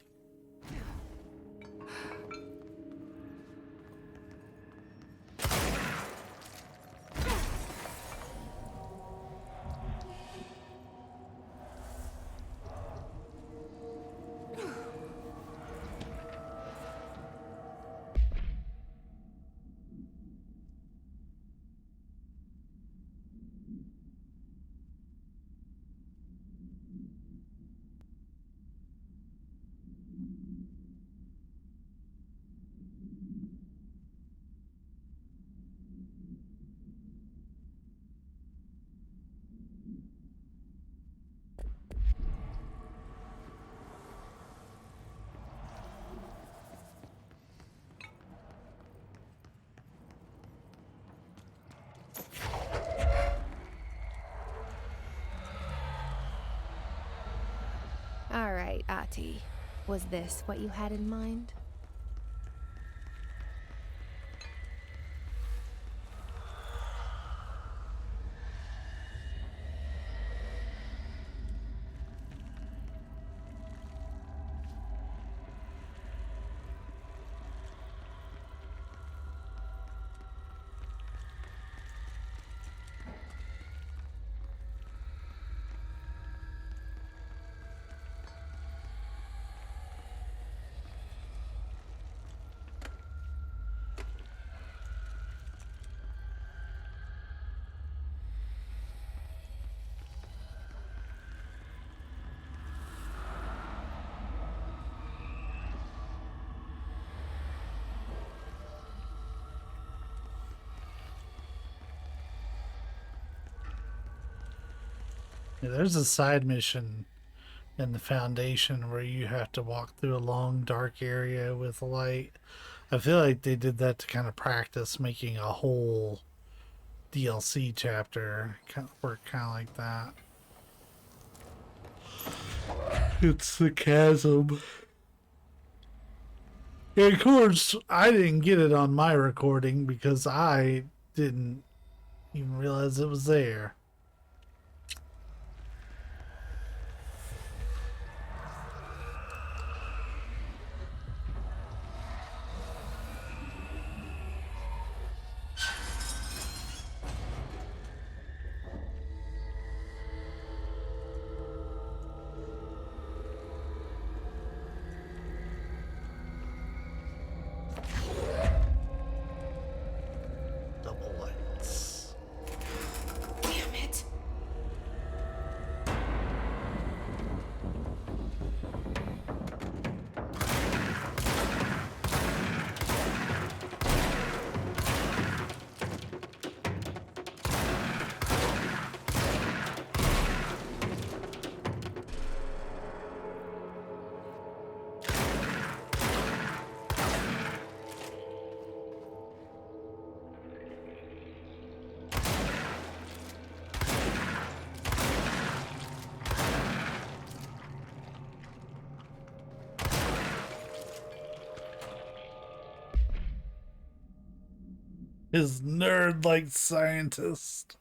All right, Ati. Was this what you had in mind? Yeah, there's a side mission in the Foundation where you have to walk through a long dark area with light. I feel like they did that to kind of practice making a whole DLC chapter work kind of like that. It's the chasm. And of course, I didn't get it on my recording because I didn't even realize it was there. His nerd-like scientist.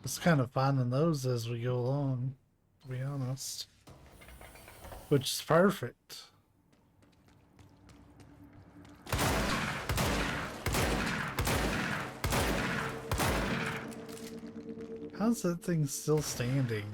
Just kind of finding those as we go along, to be honest. Which is perfect. How's that thing still standing?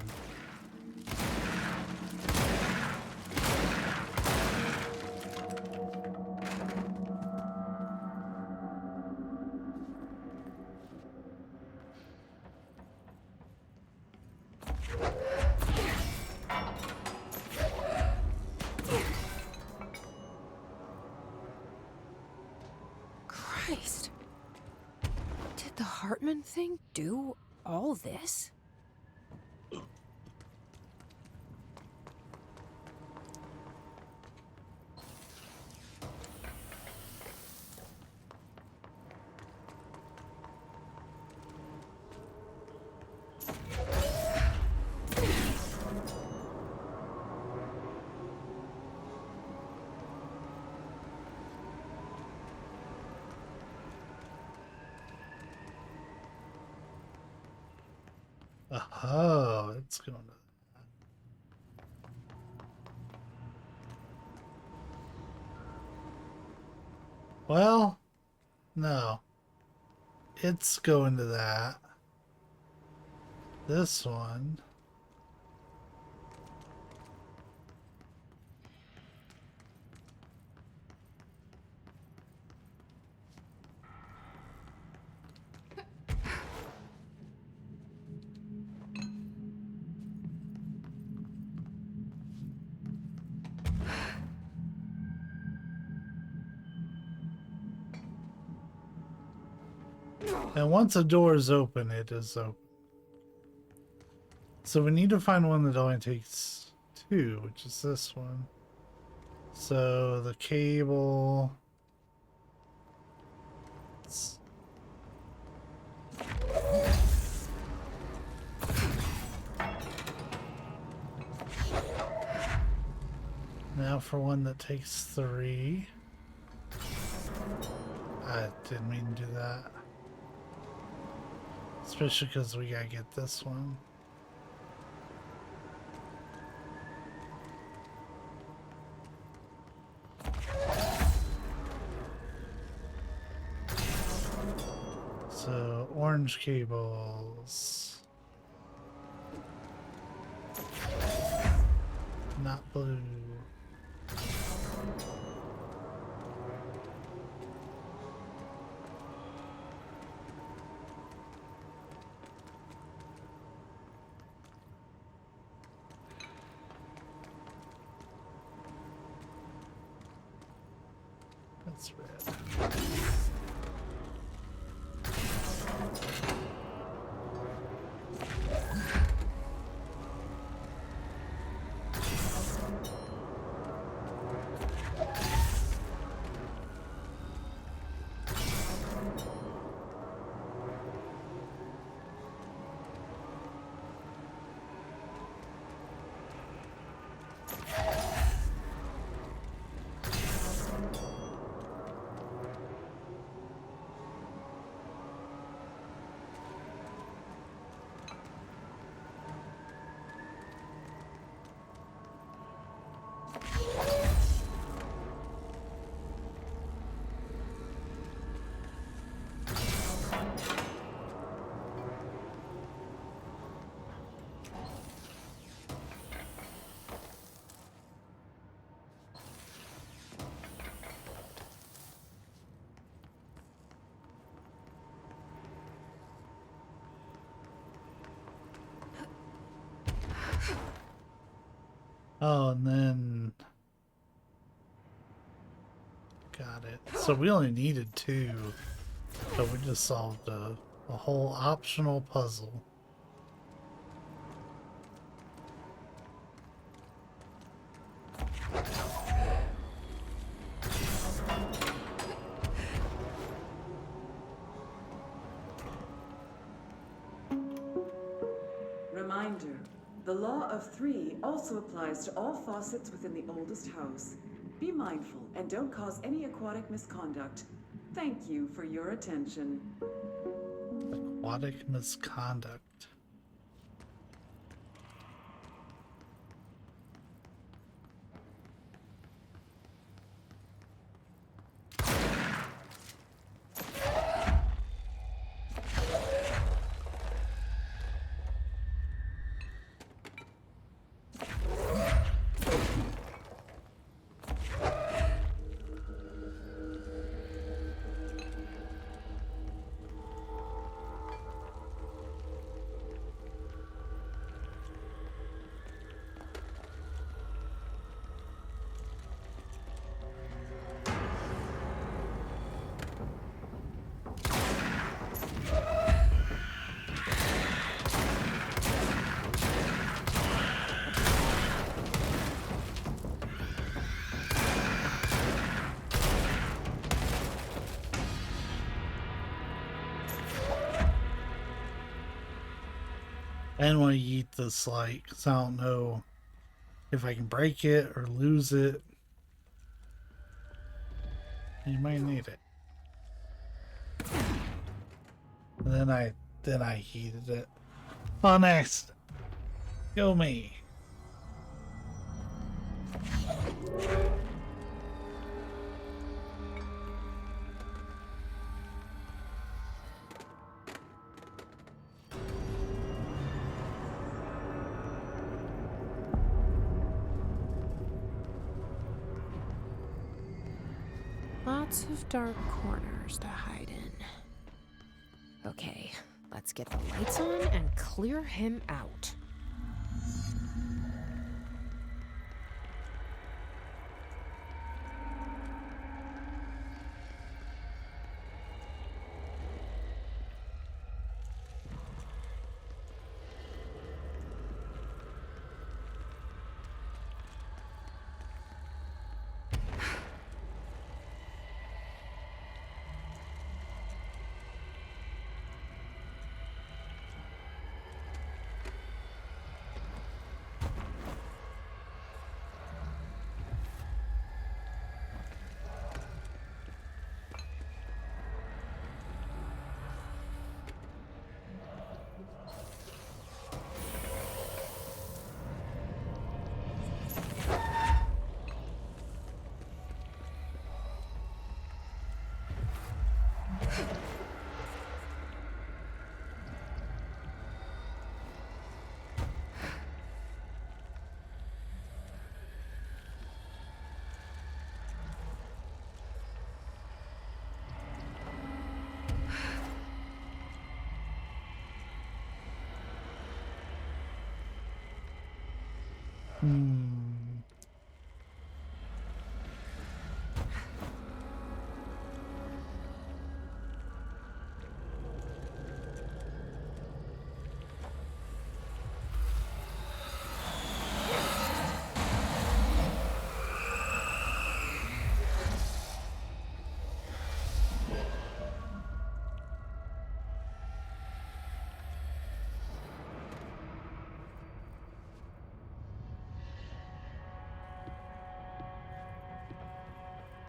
Christ. Did the Hartman thing do all this? Oh, it's going to. Well, no. It's going to that. This one. And once a door is open, it is open. So we need to find one that only takes 2, which is this one. So the cable. Now for one that takes 3. I didn't mean to do that. Especially because we gotta get this one. So, orange cables. Not blue. That's red. Oh, and then got it. So we only needed 2, but we just solved a whole optional puzzle. Reminder, the law of 3 also applies to all faucets within the oldest house. Be mindful and don't cause any aquatic misconduct. Thank you for your attention. Aquatic misconduct. I didn't want to eat this light because I don't know if I can break it or lose it. You might need it. And then I heated it. On accident. Go me. Lots of dark corners to hide in. Okay, let's get the lights on and clear him out.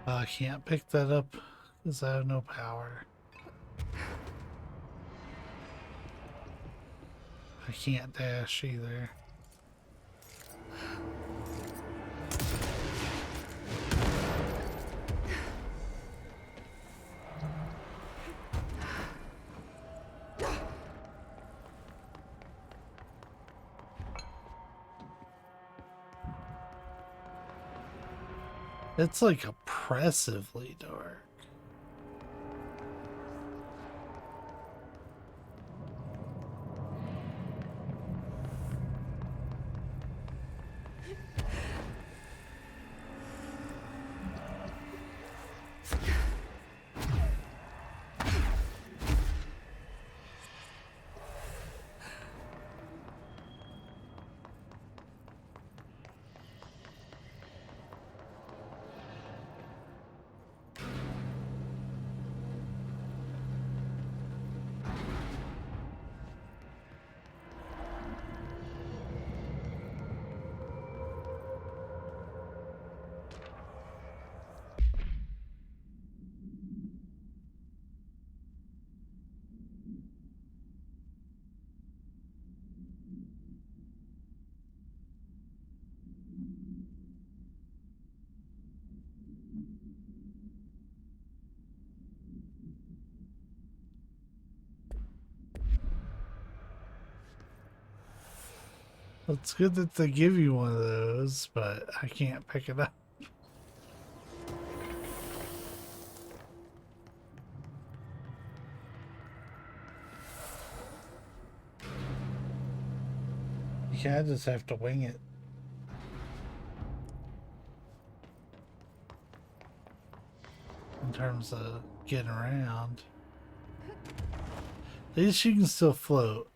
I can't pick that up because I have no power. I can't dash either. It's like oppressively dark. It's good that they give you one of those, but I can't pick it up. Yeah, I just have to wing it. In terms of getting around. At least you can still float.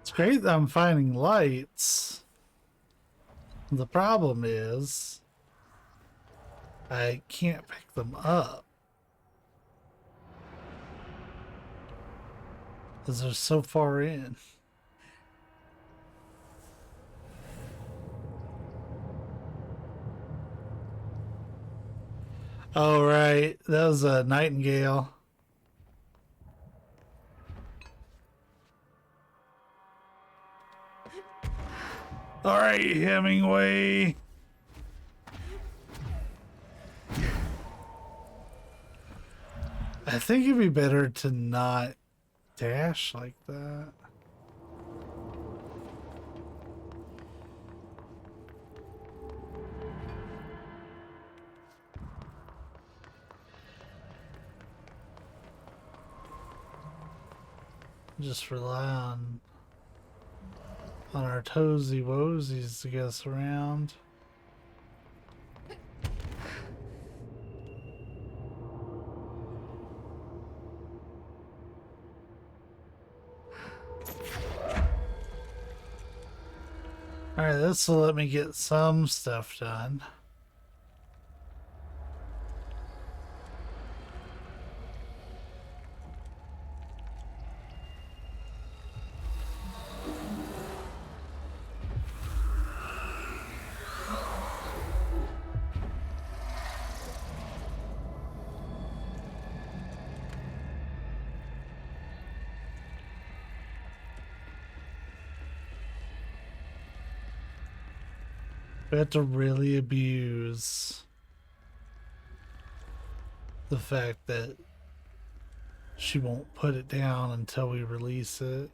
It's great that I'm finding lights. The problem is I can't pick them up because they're so far in. Oh, right. That was a nightingale. All right, Hemingway. I think it'd be better to not dash like that. Just rely on our toesy woesies to get us around. Alright, this will let me get some stuff done. We have to really abuse the fact that she won't put it down until we release it.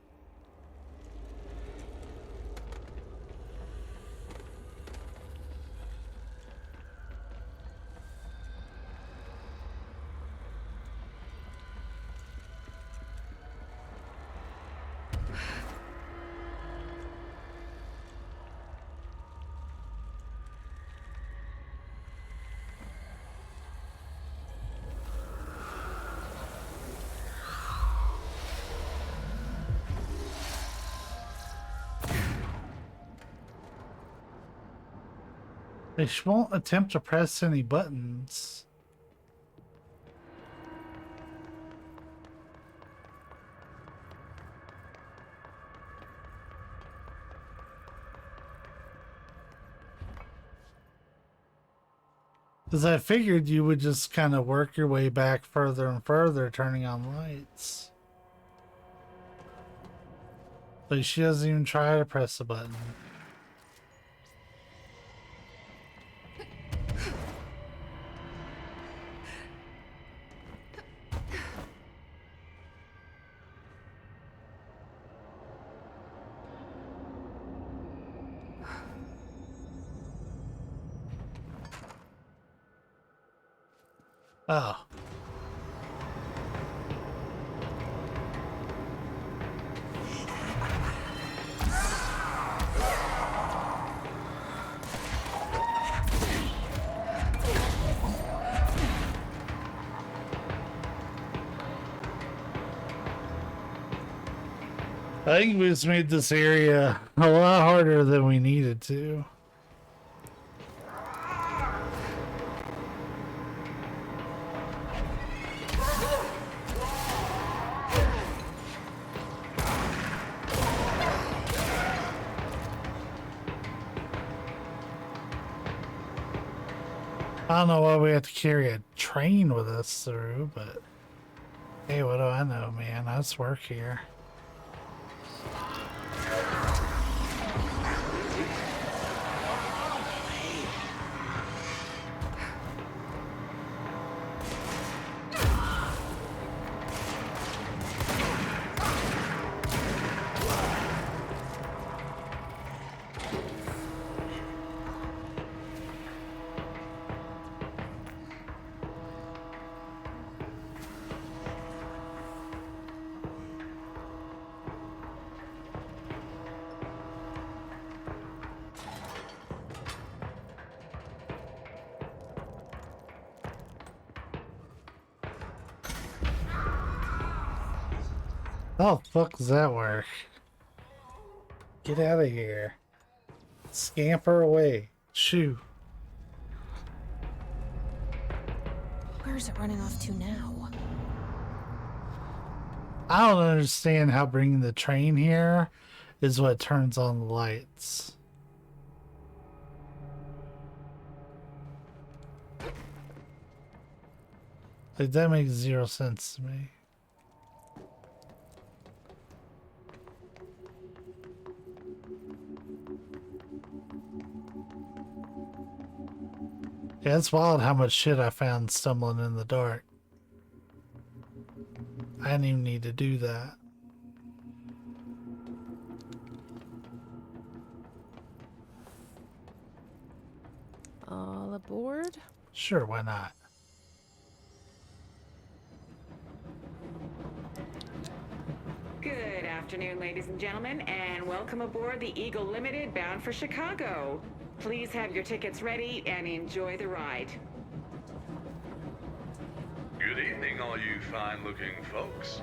She won't attempt to press any buttons. Because I figured you would just kind of work your way back further and further, turning on lights. But she doesn't even try to press a button. Oh. I think we just made this area a lot harder than we needed to. I don't know why we have to carry a train with us through, but hey, what do I know, man? I just work here. How the fuck does that work? Get out of here. Scamper away. Shoo. Where's it running off to now? I don't understand how bringing the train here is what turns on the lights. Like, that makes zero sense to me. Yeah, it's wild how much shit I found stumbling in the dark. I didn't even need to do that. All aboard? Sure, why not? Good afternoon, ladies and gentlemen, and welcome aboard the Eagle Limited bound for Chicago. Please have your tickets ready and enjoy the ride. Good evening, all you fine-looking folks.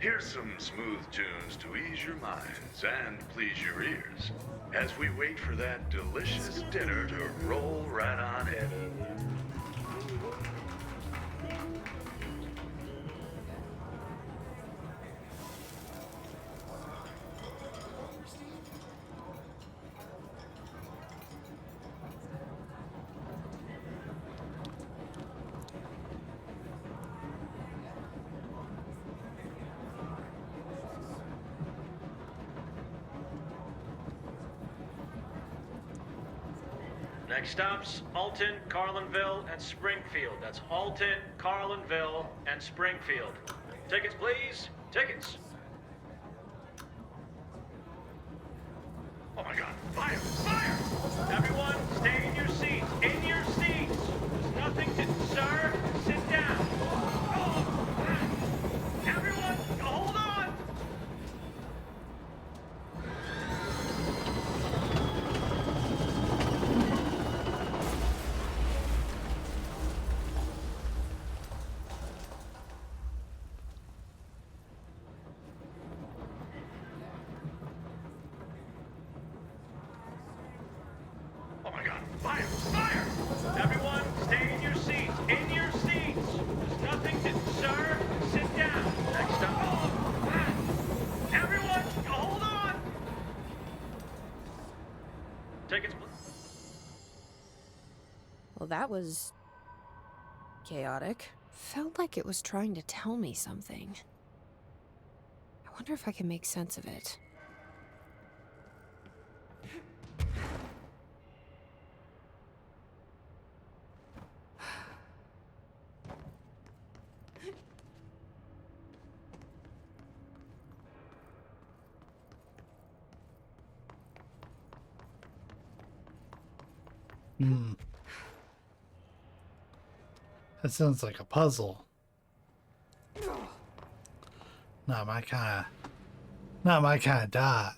Here's some smooth tunes to ease your minds and please your ears as we wait for that delicious dinner to roll right on in. Next stops, Alton, Carlinville, and Springfield. That's Alton, Carlinville, and Springfield. Tickets, please. Tickets. Oh my God, fire, fire! Everyone, stay in your seats. In your seats. There's nothing to... Sir, sit down. Oh, everyone, hold on. Oh my God, fire, fire! Everyone, stay in your seats. In your seats. There's nothing to... Sir, sit down. Next stop. Oh, everyone, hold on. Tickets, please. Well, that was chaotic. Felt like it was trying to tell me something. I wonder if I can make sense of it. That sounds like a puzzle. Not my kind of dot.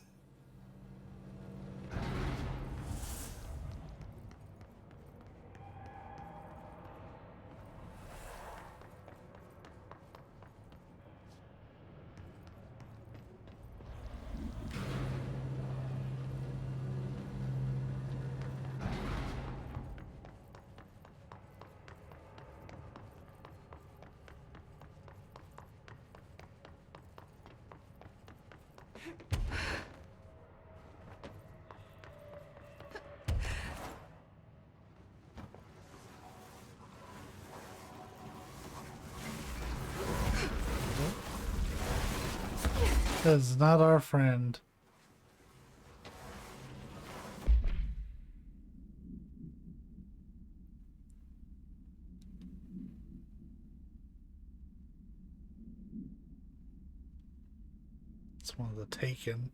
That's not our friend. It's one of the Taken.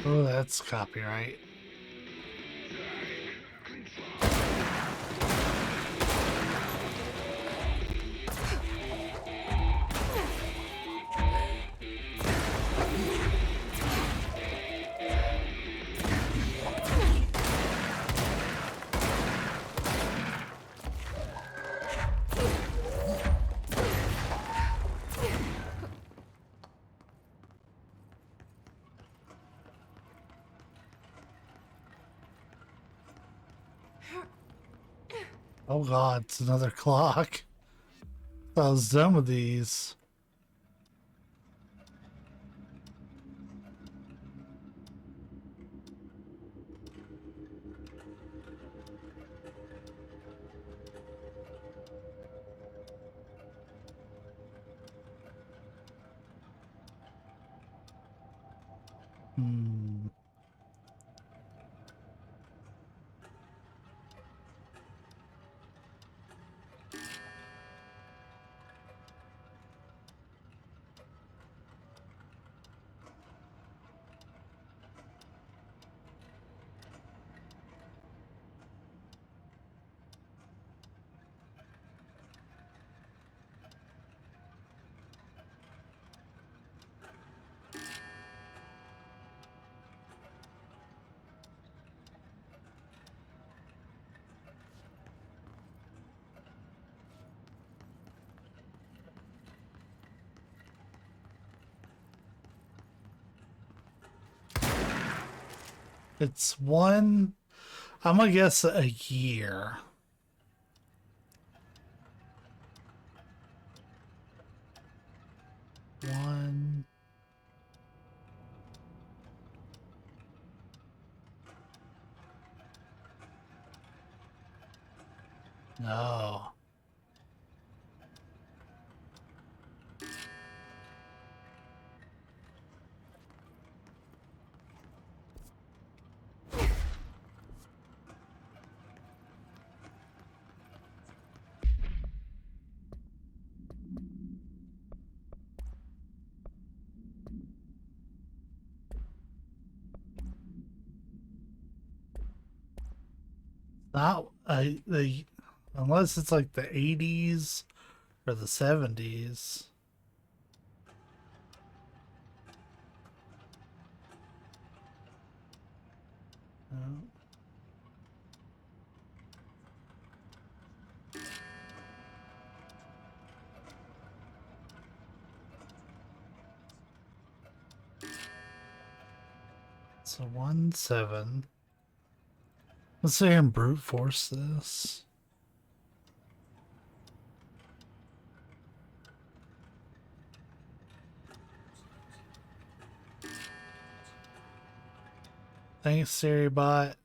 Oh, that's copyright. Oh god, it's another clock. I was done with these. Hmm. It's one, I'm gonna guess a year. One. No. Not the unless it's like the 80s or the 70s. No. So 1-7. Let's say I'm brute force this. Thanks, Siri bot.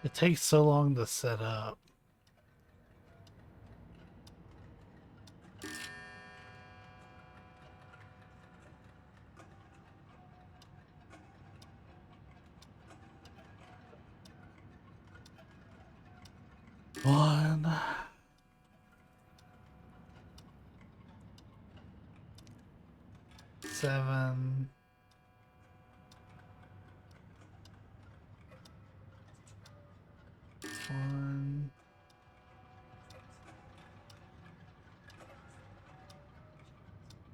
It takes so long to set up. One. Seven. One.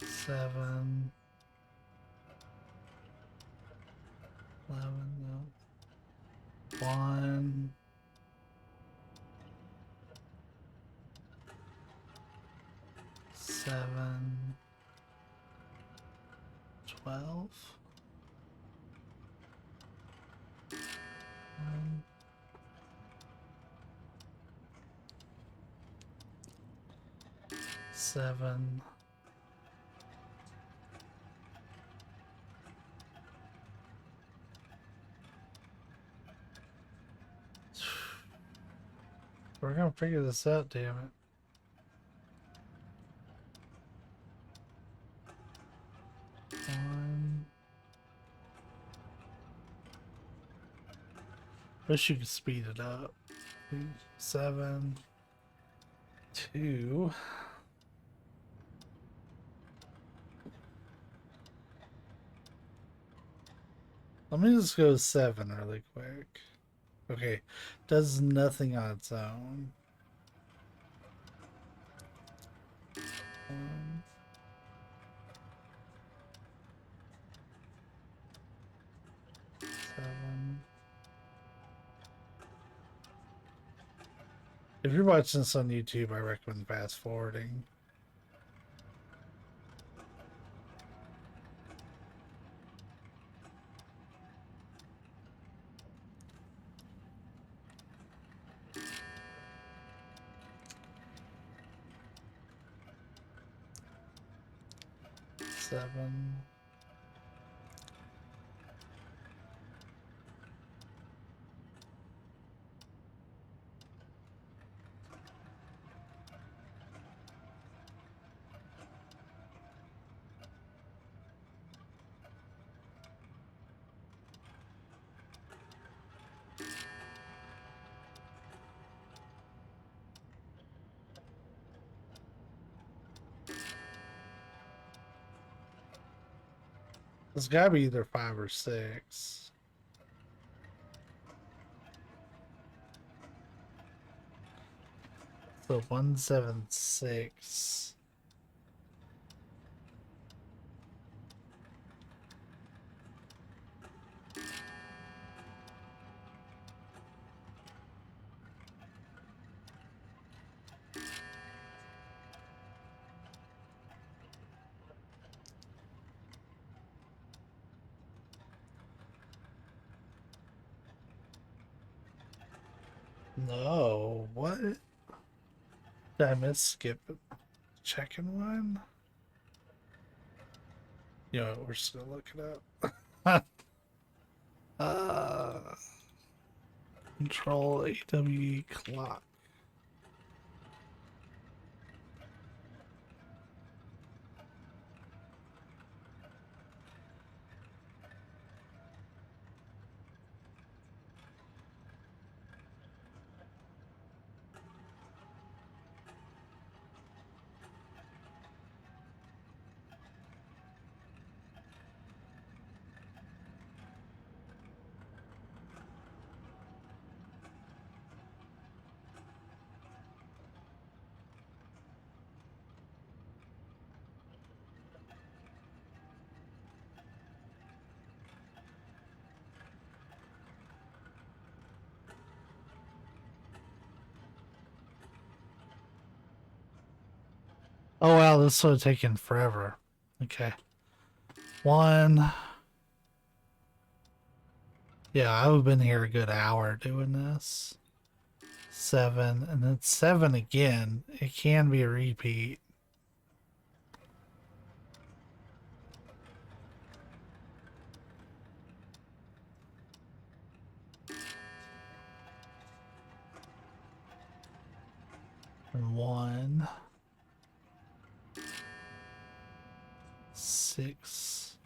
Seven. 11. No. One. Seven. 12. One. Seven. We're gonna figure this out, damn it. One. Wish you could speed it up. 7, 2. Let me just go 7 really quick. Okay, does nothing on its own. 7. If you're watching this on YouTube, I recommend fast forwarding. Seven. It's gotta be either 5 or 6. So 176. No, what? Did I miss skip checking one? You know what, we're just gonna look it up. Control AW clock. Oh wow, this would have taken forever. Okay. 1. Yeah, I would have been here a good hour doing this. 7, and then 7 again. It can be a repeat. And 1. 6.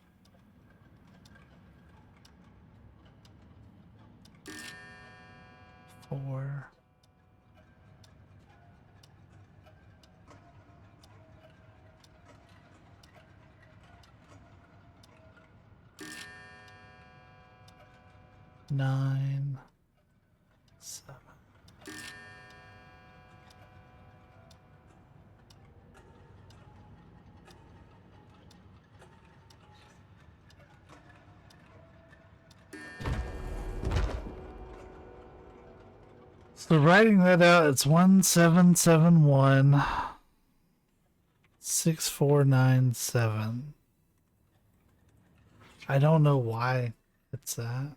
4. 9. 7. So writing that out, it's 1771 6497. I don't know why it's that.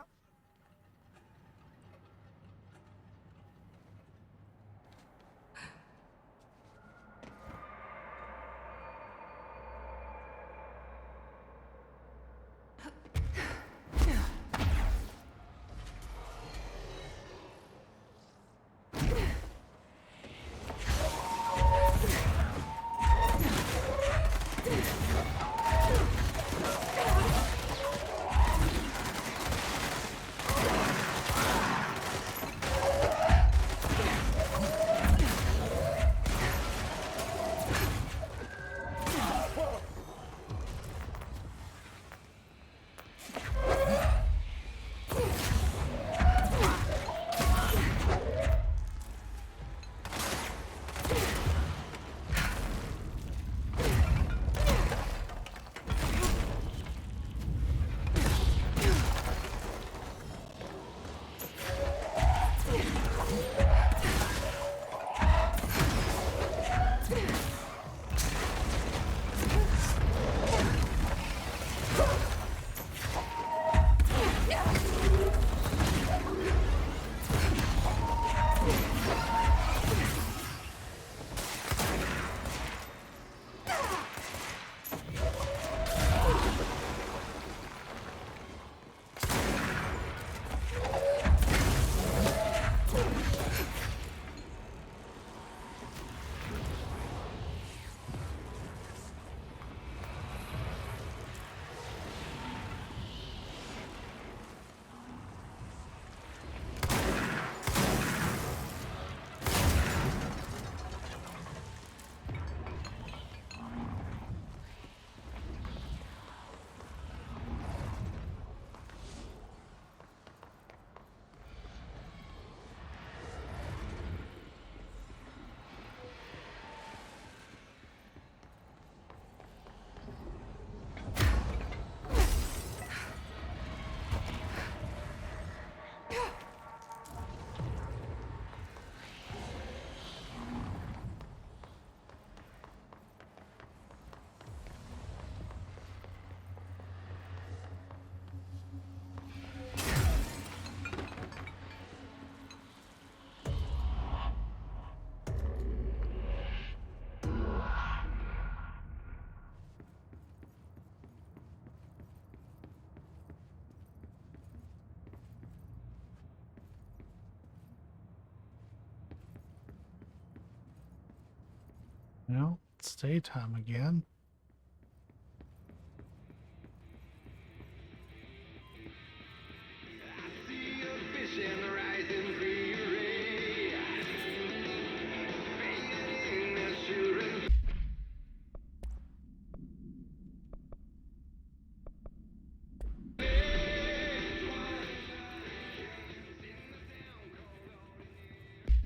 It's daytime again.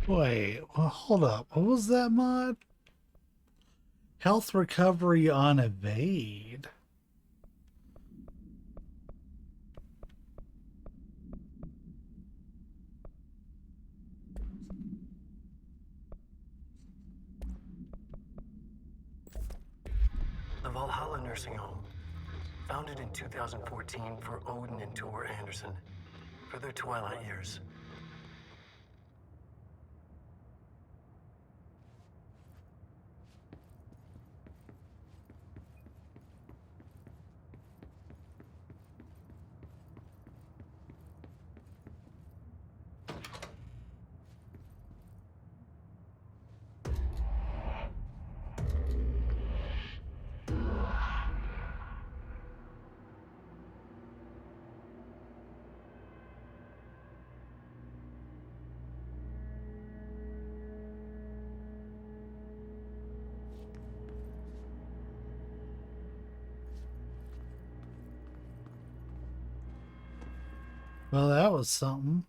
Wait, well, hold up. What was that mod? Health recovery on evade. The Valhalla Nursing Home, founded in 2014 for Odin and Tor Anderson for their twilight years. Well, that was something.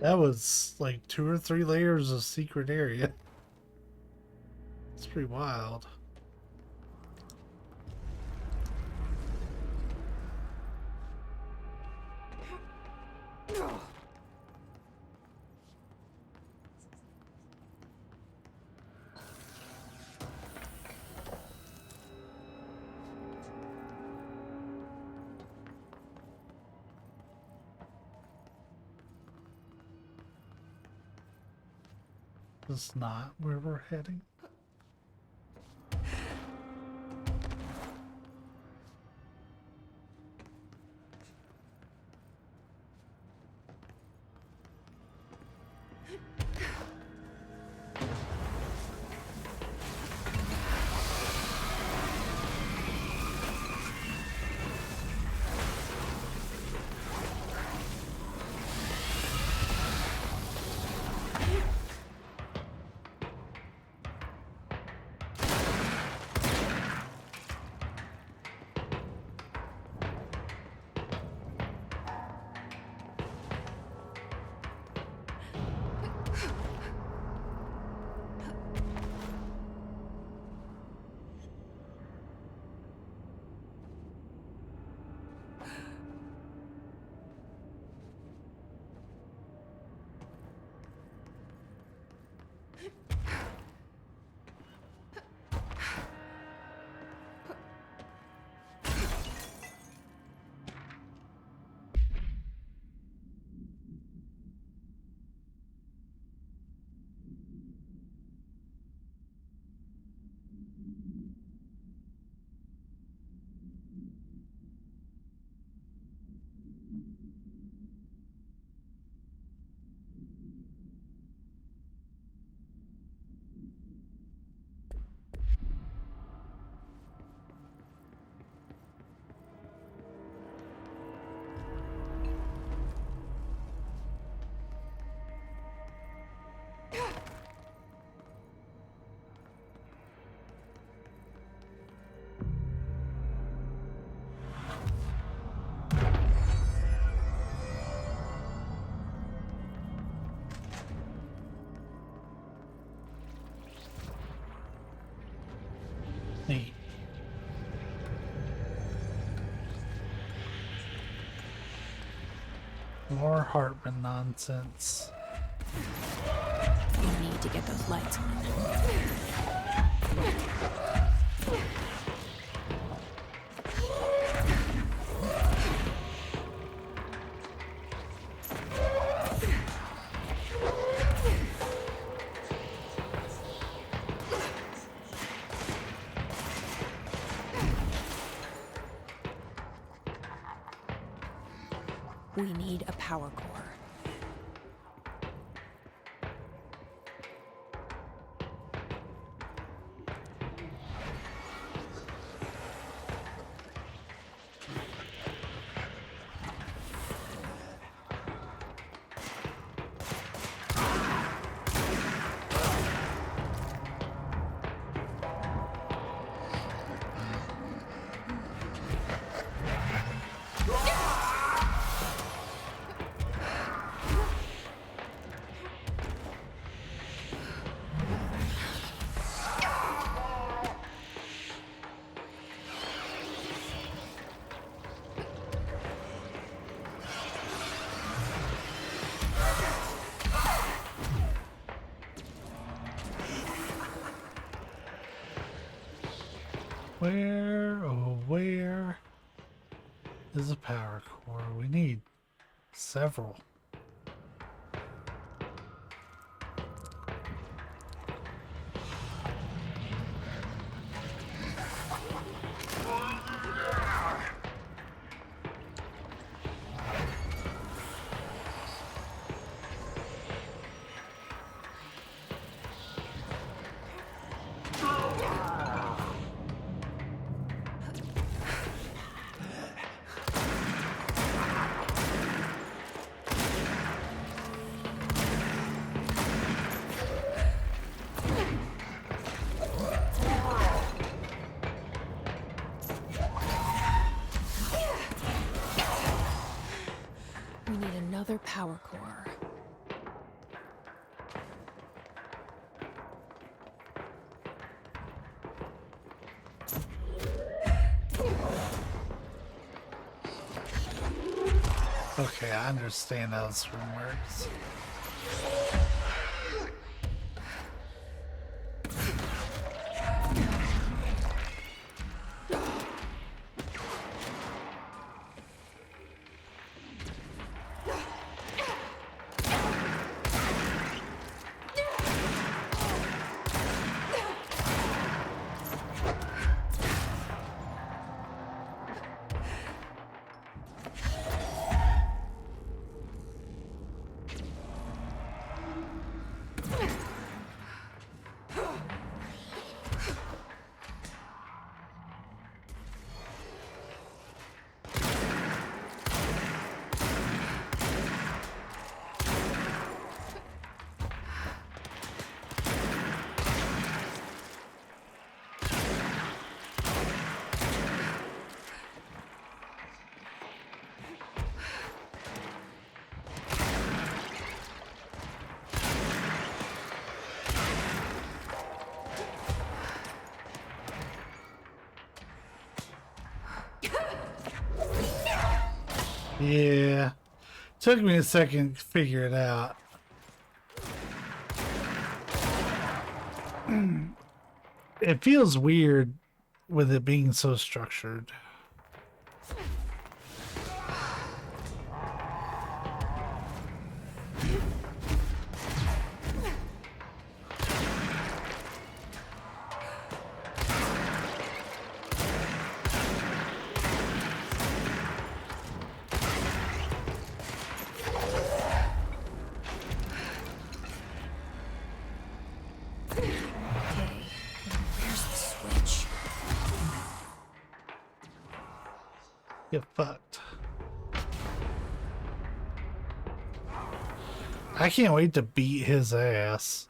That was like 2 or 3 layers of secret area. It's pretty wild. This is not where we're heading. More Hartman nonsense. You need to get those lights on. We need a power core. Where is a power core? We need several. We need another power core. Okay, I understand how this room works. Yeah, took me a second to figure it out. It feels weird with it being so structured. Get fucked. I can't wait to beat his ass.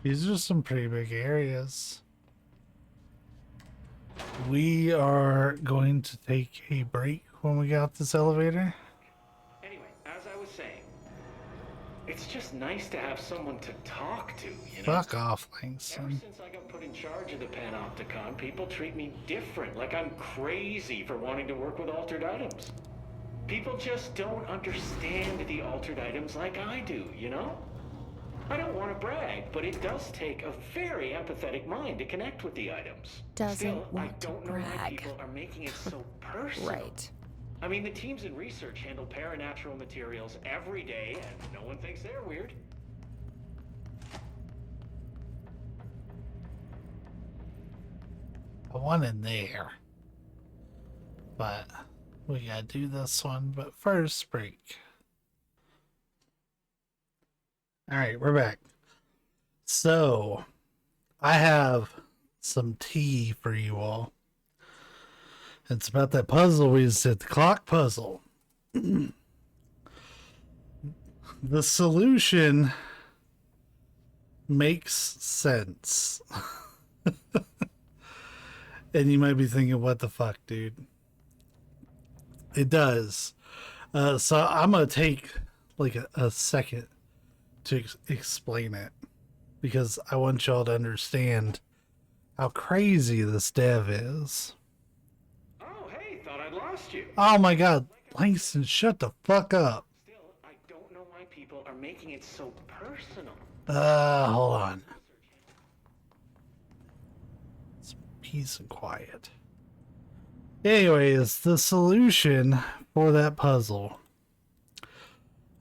These are some pretty big areas. We are going to take a break when we get out this elevator. Anyway, as I was saying, it's just nice to have someone to talk to, you know? Fuck off, Ever Langston. since I got put in charge of the Panopticon, people treat me different, like I'm crazy for wanting to work with altered items. People just don't understand the altered items like I do, you know? I don't want to brag, but it does take a very empathetic mind to connect with the items. Doesn't Still, I want to don't know why brag. people are making it so personal. Right. I mean, the teams in research handle paranatural materials every day, and no one thinks they're weird. I want in there. But we gotta do this one. But first, break. Alright, we're back. So, I have some tea for you all. It's about that puzzle we just did, the clock puzzle. The solution makes sense. And you might be thinking, what the fuck, dude? It does. So I'm going to take like a second to explain it, because I want y'all to understand how crazy this dev is. Oh, hey, thought I'd lost you. Oh my god, Langston, shut the fuck up. Still, I don't know why people are making it so personal. Hold on. Some peace and quiet. Anyways, the solution for that puzzle,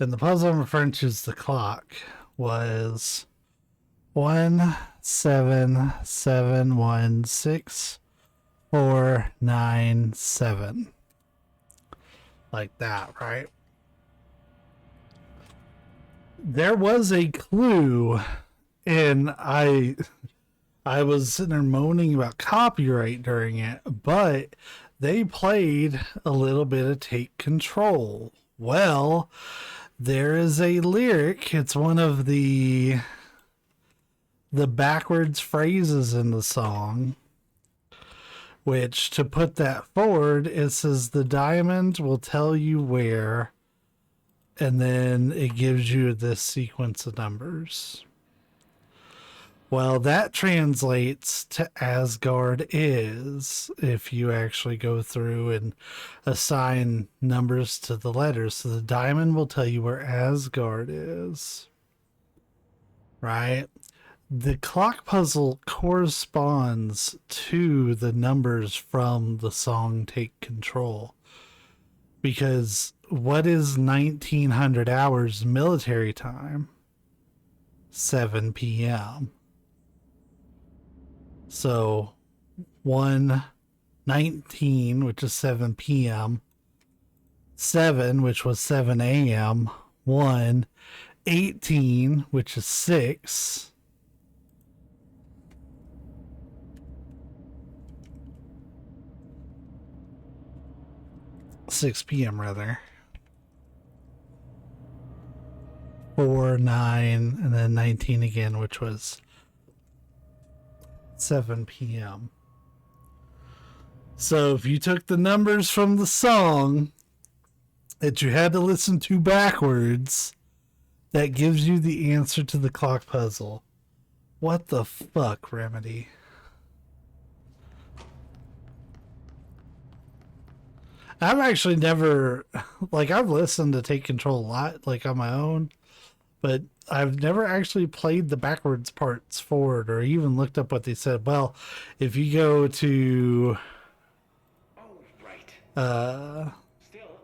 and the puzzle I'm referring to as the clock, was 17716 like that, right? There was a clue, and I was sitting there moaning about copyright during it, but they played a little bit of Take Control. Well, there is a lyric. It's one of the backwards phrases in the song, which, to put that forward, it says the diamond will tell you where, and then it gives you this sequence of numbers. Well, that translates to Asgard is, if you actually go through and assign numbers to the letters. So the diamond will tell you where Asgard is, right? The clock puzzle corresponds to the numbers from the song Take Control. Because what is 1900 hours military time? 7 p.m. So 1:19, which is 7 p.m. 7, which was 7 a.m. 1:18, which is 6. 6 p.m. rather. 4, 9, and then 19 again, which was 7 p.m. So if you took the numbers from the song that you had to listen to backwards, that gives you the answer to the clock puzzle. What the fuck, Remedy? I've actually never, like, I've listened to Take Control a lot, like, on my own, but I've never actually played the backwards parts forward or even looked up what they said. Well, if you go to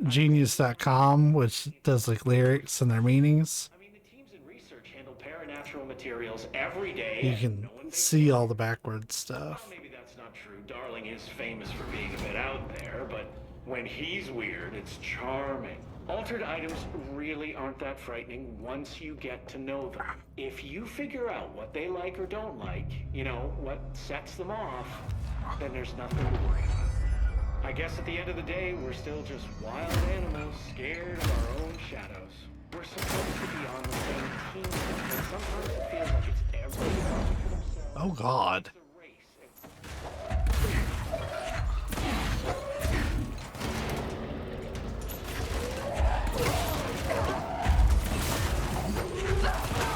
genius.com, which does like lyrics and their meanings, I mean, the teams in research handle paranatural materials every day. you can see all the backwards stuff. Well, maybe that's not true. Darling is famous for being a bit out there, but when he's weird, it's charming. Altered items really aren't that frightening once you get to know them. If you figure out what they like or don't like, you know, what sets them off, then there's nothing to worry about. I guess at the end of the day, we're still just wild animals scared of our own shadows. We're supposed to be on the same team, but sometimes it feels like it's everyone Oh God.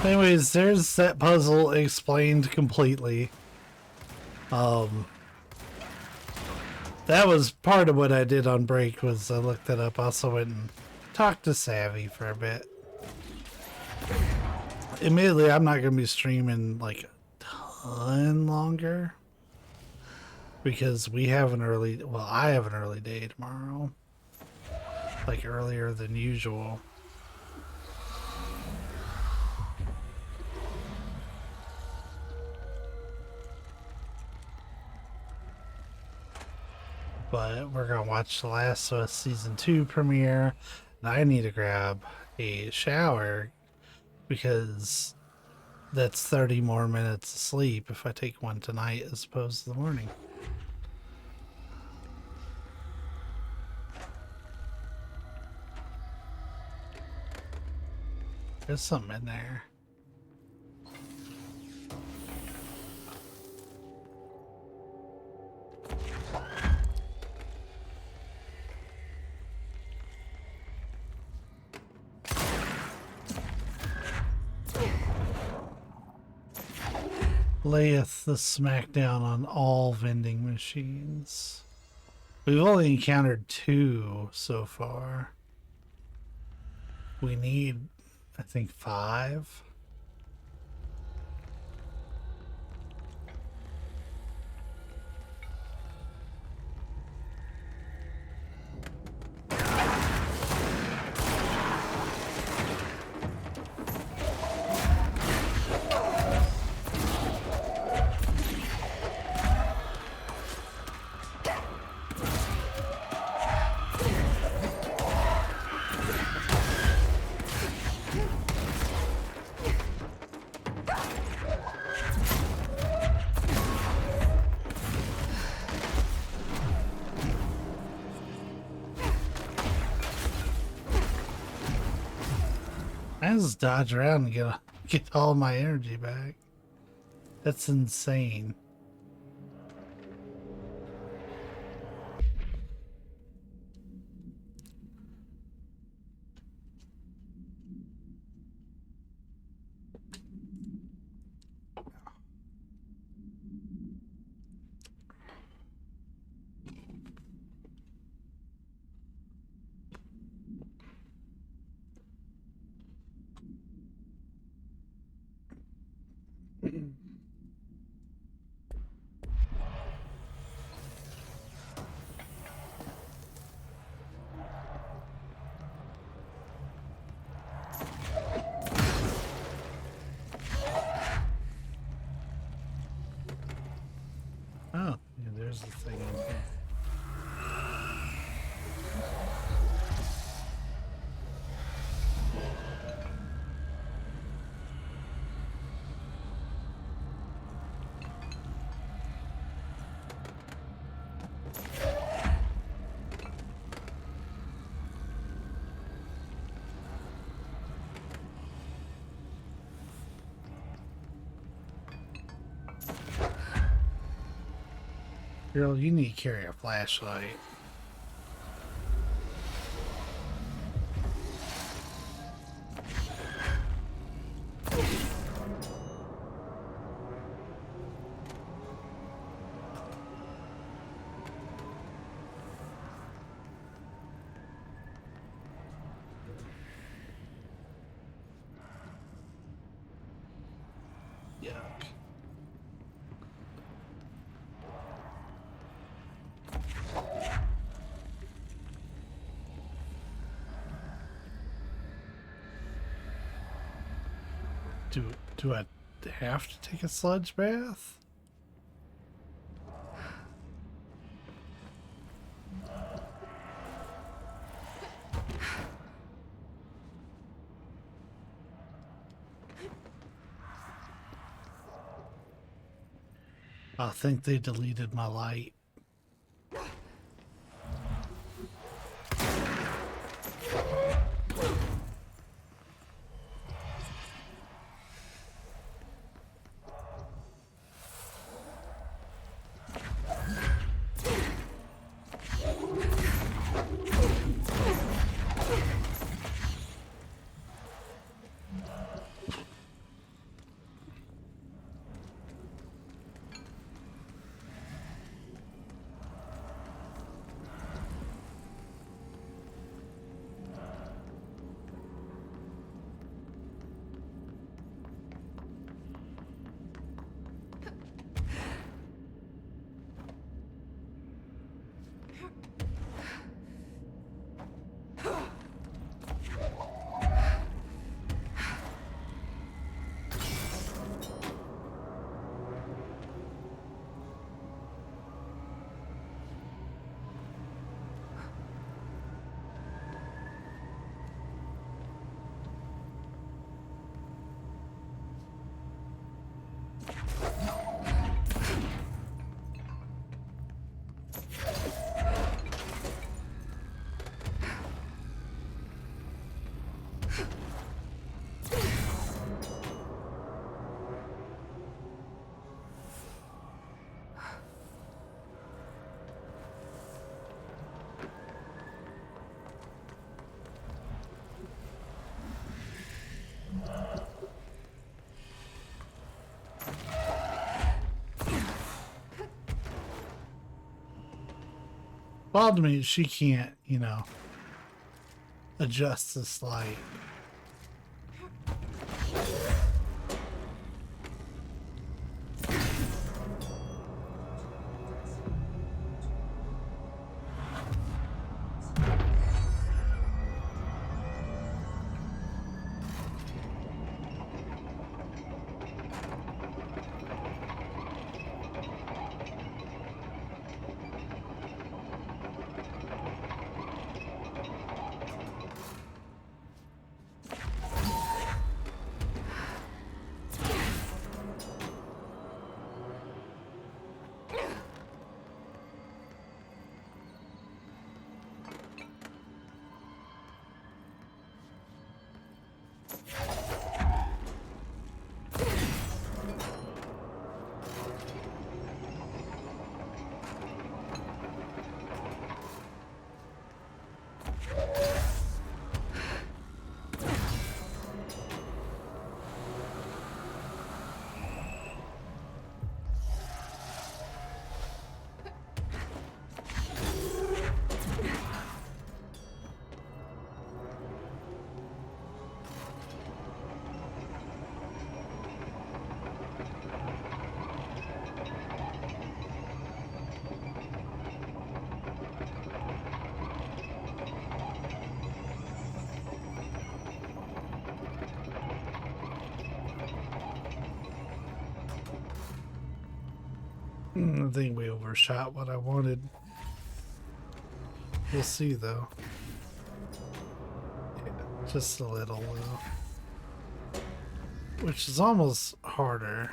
Anyways, there's that puzzle explained completely. That was part of what I did on break, was I looked it up. Also went and talked to Savvy for a bit. Admittedly, I'm not going to be streaming like a ton longer because we have an early, well, I have an early day tomorrow, like earlier than usual. But we're going to watch The Last of Us Season 2 premiere, and I need to grab a shower because that's 30 more minutes of sleep if I take one tonight as opposed to the morning. There's something in there. Layeth the smackdown on all vending machines. We've only encountered 2 so far. We need, I think, 5. I just dodge around and get all my energy back. That's insane. Oh, yeah, there's the thing in here. Girl, you need to carry a flashlight. Yuck. Do I have to take a sludge bath? I think they deleted my light. Bald means she can't, you know, adjust this light. I think we overshot what I wanted. We'll see though. Yeah, just a little though. Which is almost harder.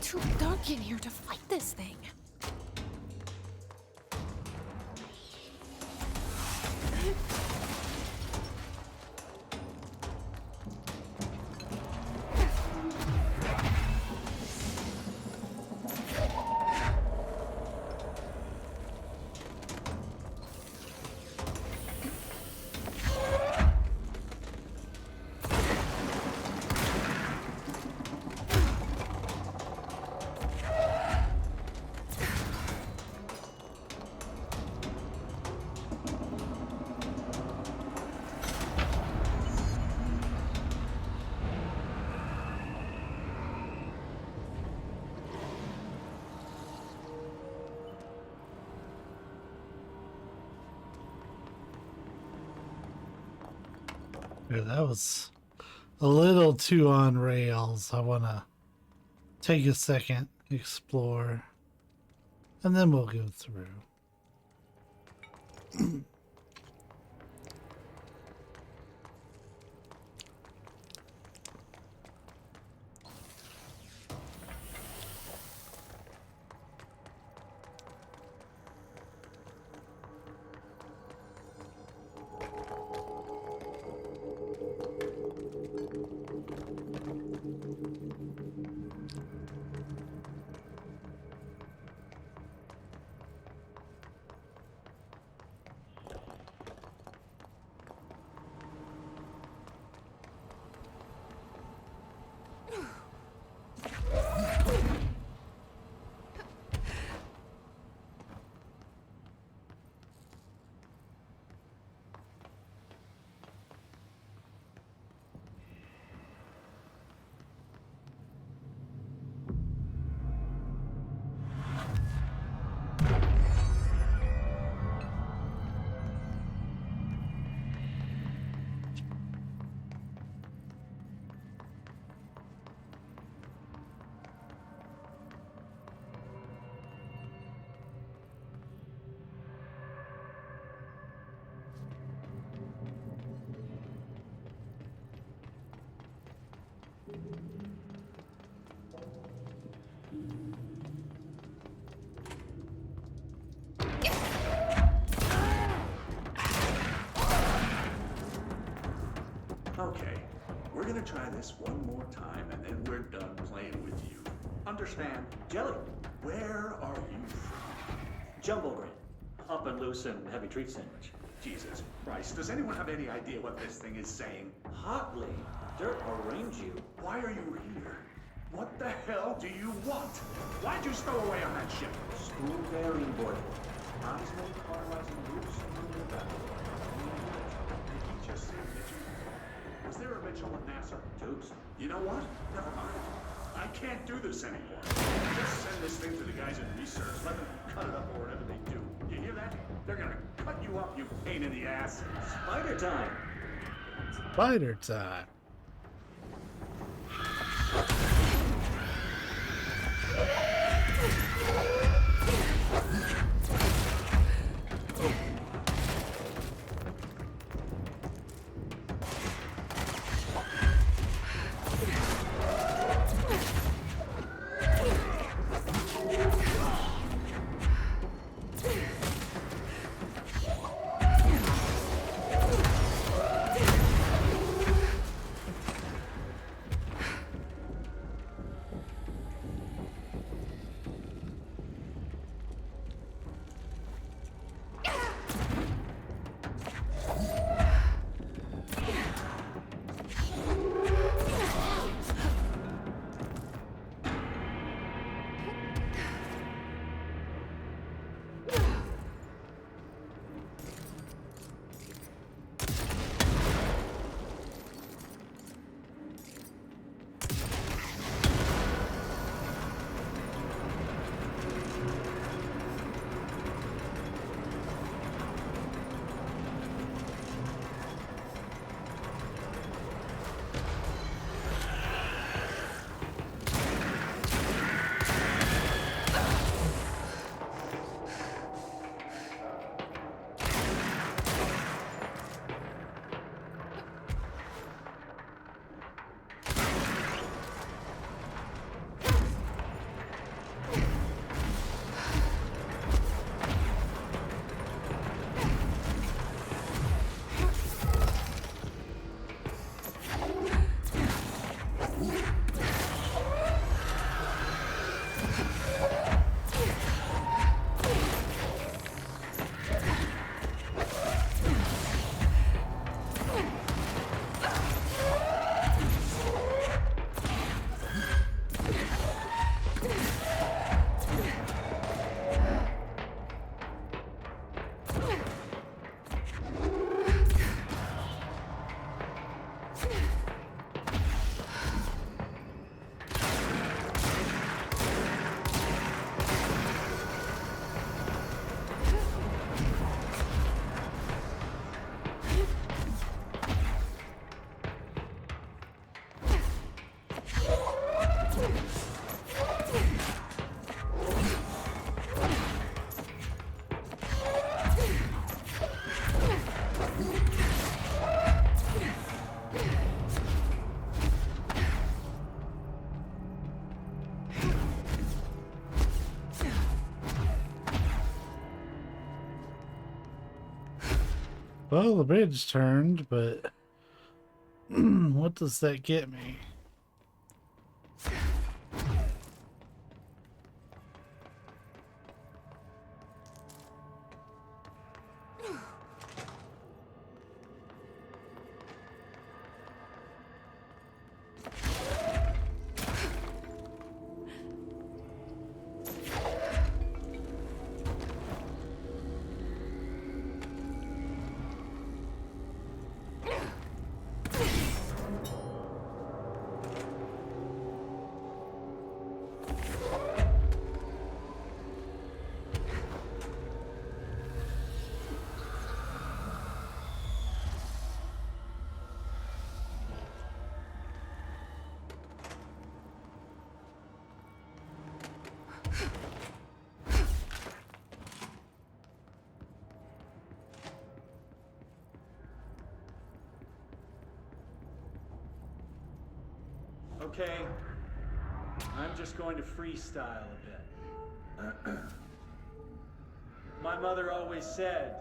Too dark in here to fight this thing. Yeah, that was a little too on rails. I want to take a second, explore, and then we'll go through. Okay, we're gonna try this one more time and then we're done playing with you. Understand? Jelly. Where are you from? Jumbo Bread. Up and loose and heavy treat sandwich. Jesus Christ, does anyone have any idea what this thing is saying? Hotly. Dirt arrange you. Why are you here? What the hell do you want? Why'd you stow away on that ship? School bearing boy. Tribesmen caramelizing groups in the battle. Did he just say Mitchell? Was there a Mitchell at NASA? Tubes. You know what? Never mind. I can't do this anymore. Just send this thing to the guys in research. Let them cut it up or whatever they do. You hear that? They're gonna cut you up, you pain in the ass. Spider time. Spider time. Well, the bridge turned, but what does that get me? Okay, I'm just going to freestyle a bit. My mother always said,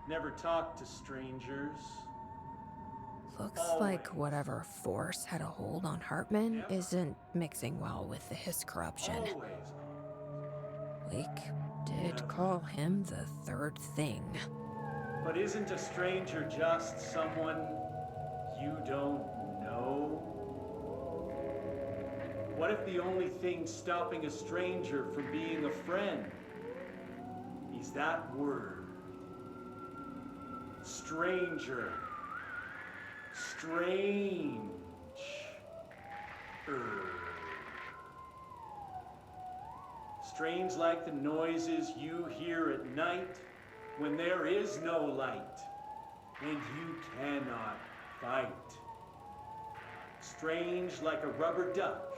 never talk to strangers. Looks like whatever force had a hold on Hartman isn't mixing well with his corruption. Blake did call him the third thing. But isn't a stranger just someone you don't know? What if the only thing stopping a stranger from being a friend is that word? Stranger. Strange. Strange like the noises you hear at night when there is no light and you cannot fight. Strange like a rubber duck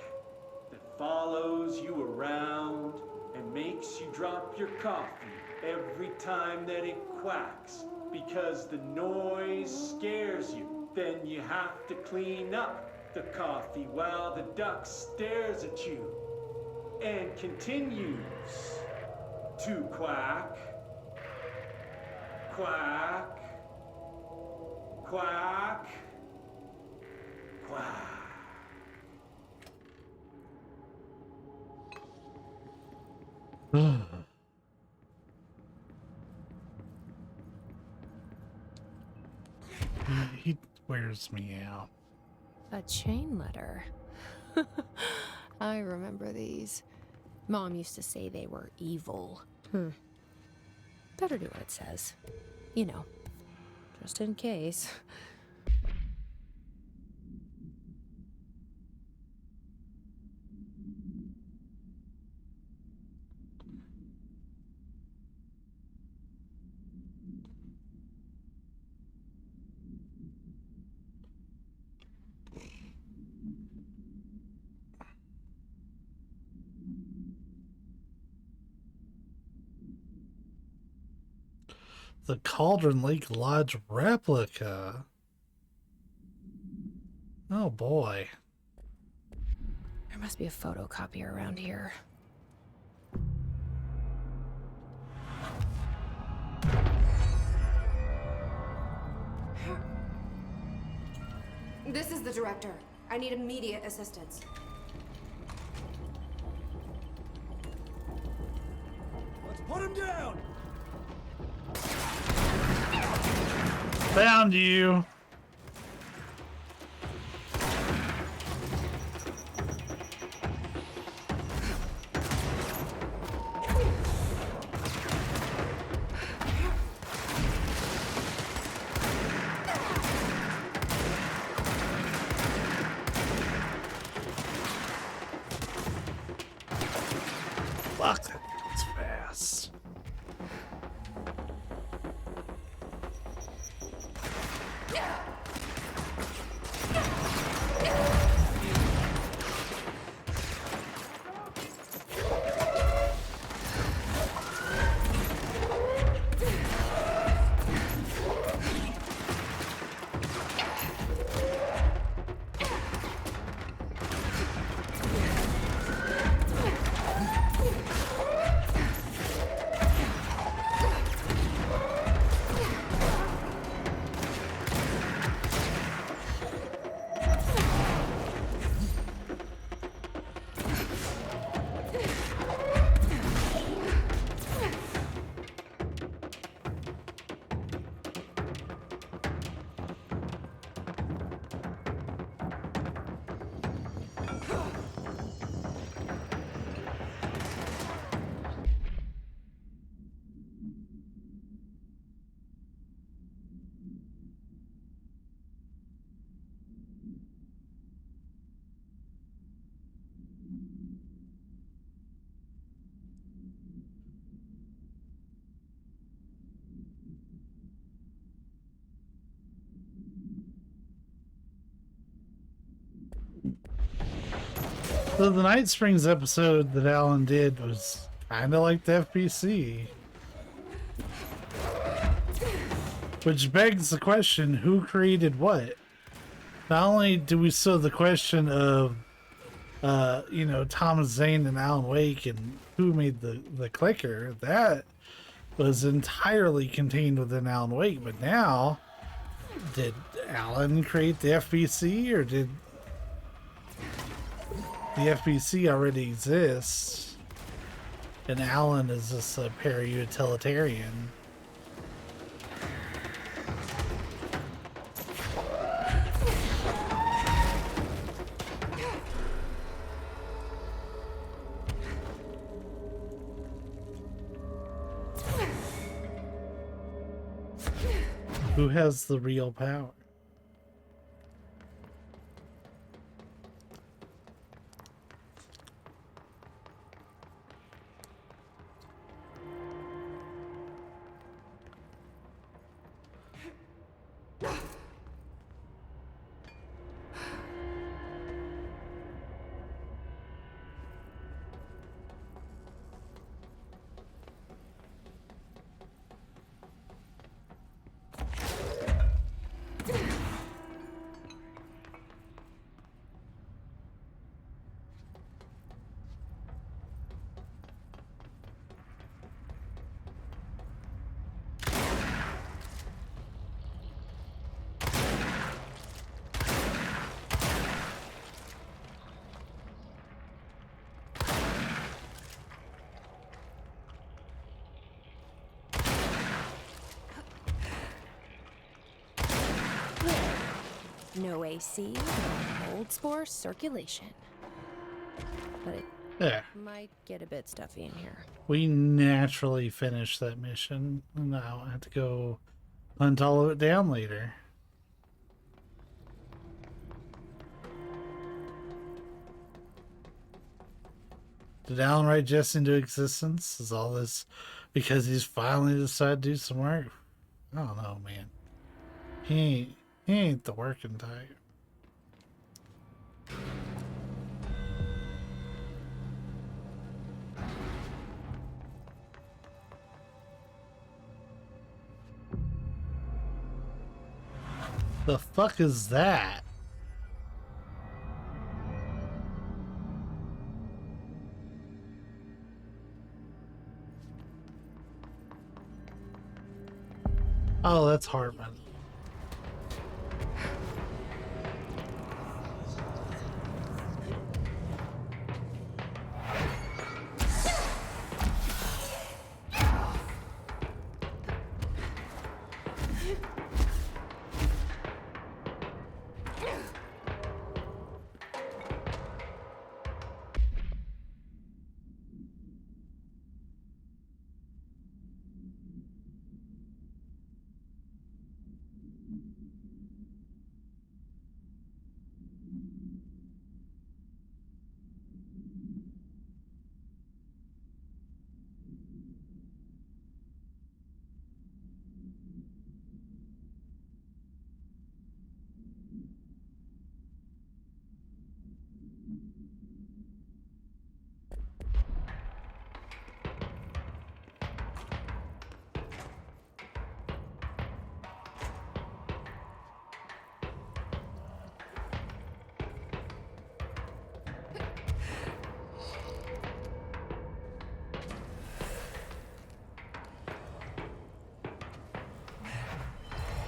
that follows you around and makes you drop your coffee every time that it quacks because the noise scares you. Then you have to clean up the coffee while the duck stares at you and continues to quack, quack, quack, quack. He wears me out. A chain letter. I remember these. Mom used to say they were evil. Better do what it says. You know, just in case. The Cauldron Lake Lodge replica. Oh boy. There must be a photocopier around here. This is the director. I need immediate assistance. Let's put him down! Found you. Fuck, that's fast. So the Night Springs episode that Alan did was kind of like the FPC. Which begs the question, who created what? Not only do we still have the question of, you know, Thomas Zane and Alan Wake and who made the clicker, that was entirely contained within Alan Wake. But now, did Alan create the FPC, or did the FPC already exist and Alan is just a para-utilitarian? Who has the real power? No AC, no mold spore circulation. But it might get a bit stuffy in here. We naturally finished that mission. Now I have to go hunt all of it down later. Did Alan write Jess into existence? Is all this because he's finally decided to do some work? I don't know, man. He ain't the working type. The fuck is that? Oh, that's Hartman.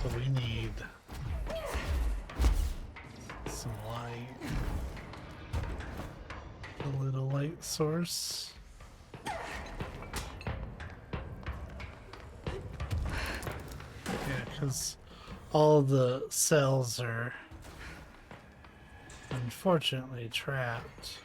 So we need some light. A little light source. Yeah, because all the cells are unfortunately trapped.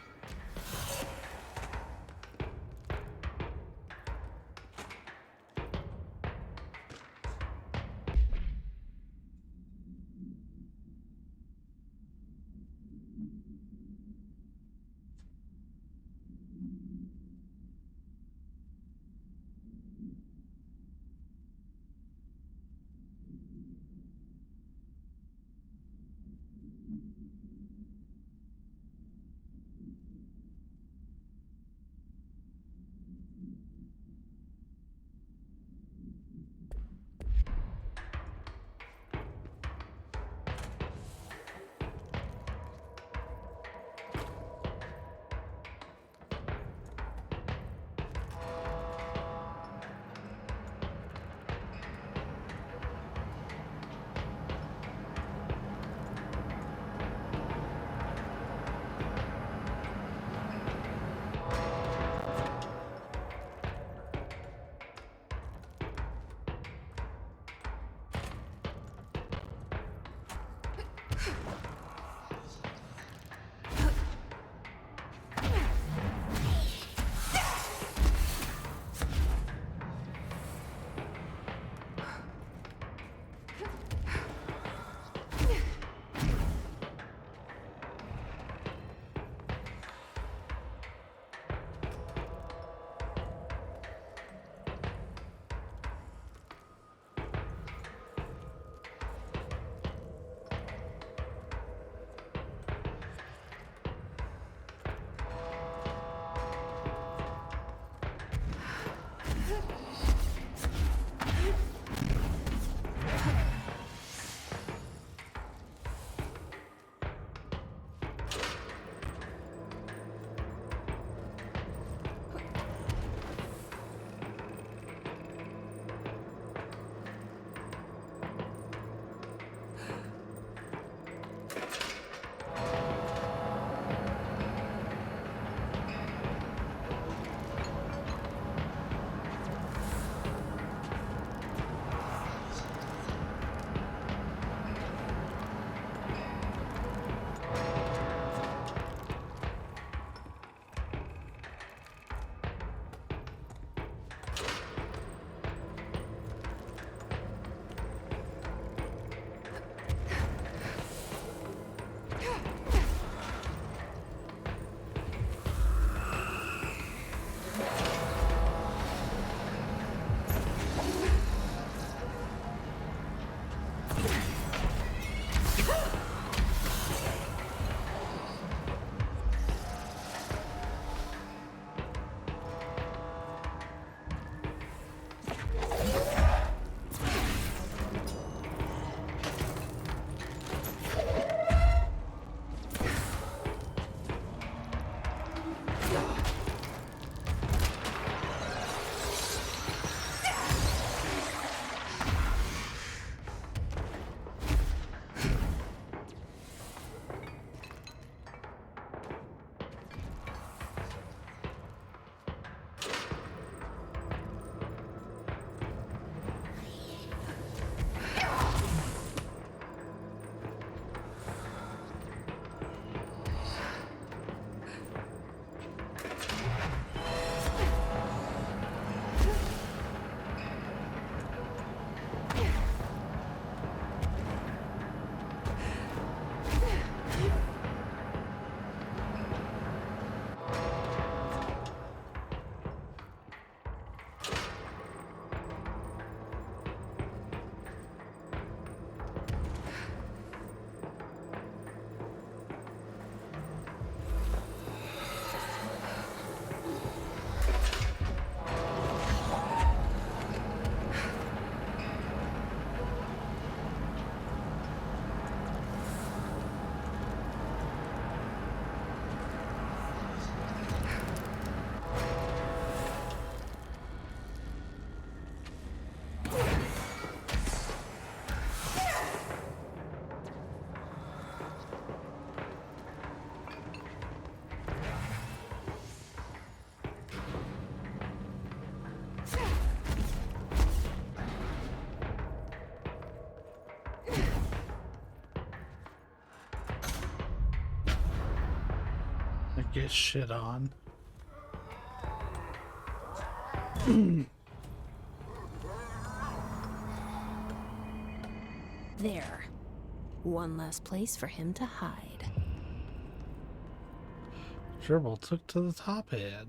get shit on. There. One less place for him to hide. Gerbil took to the top head.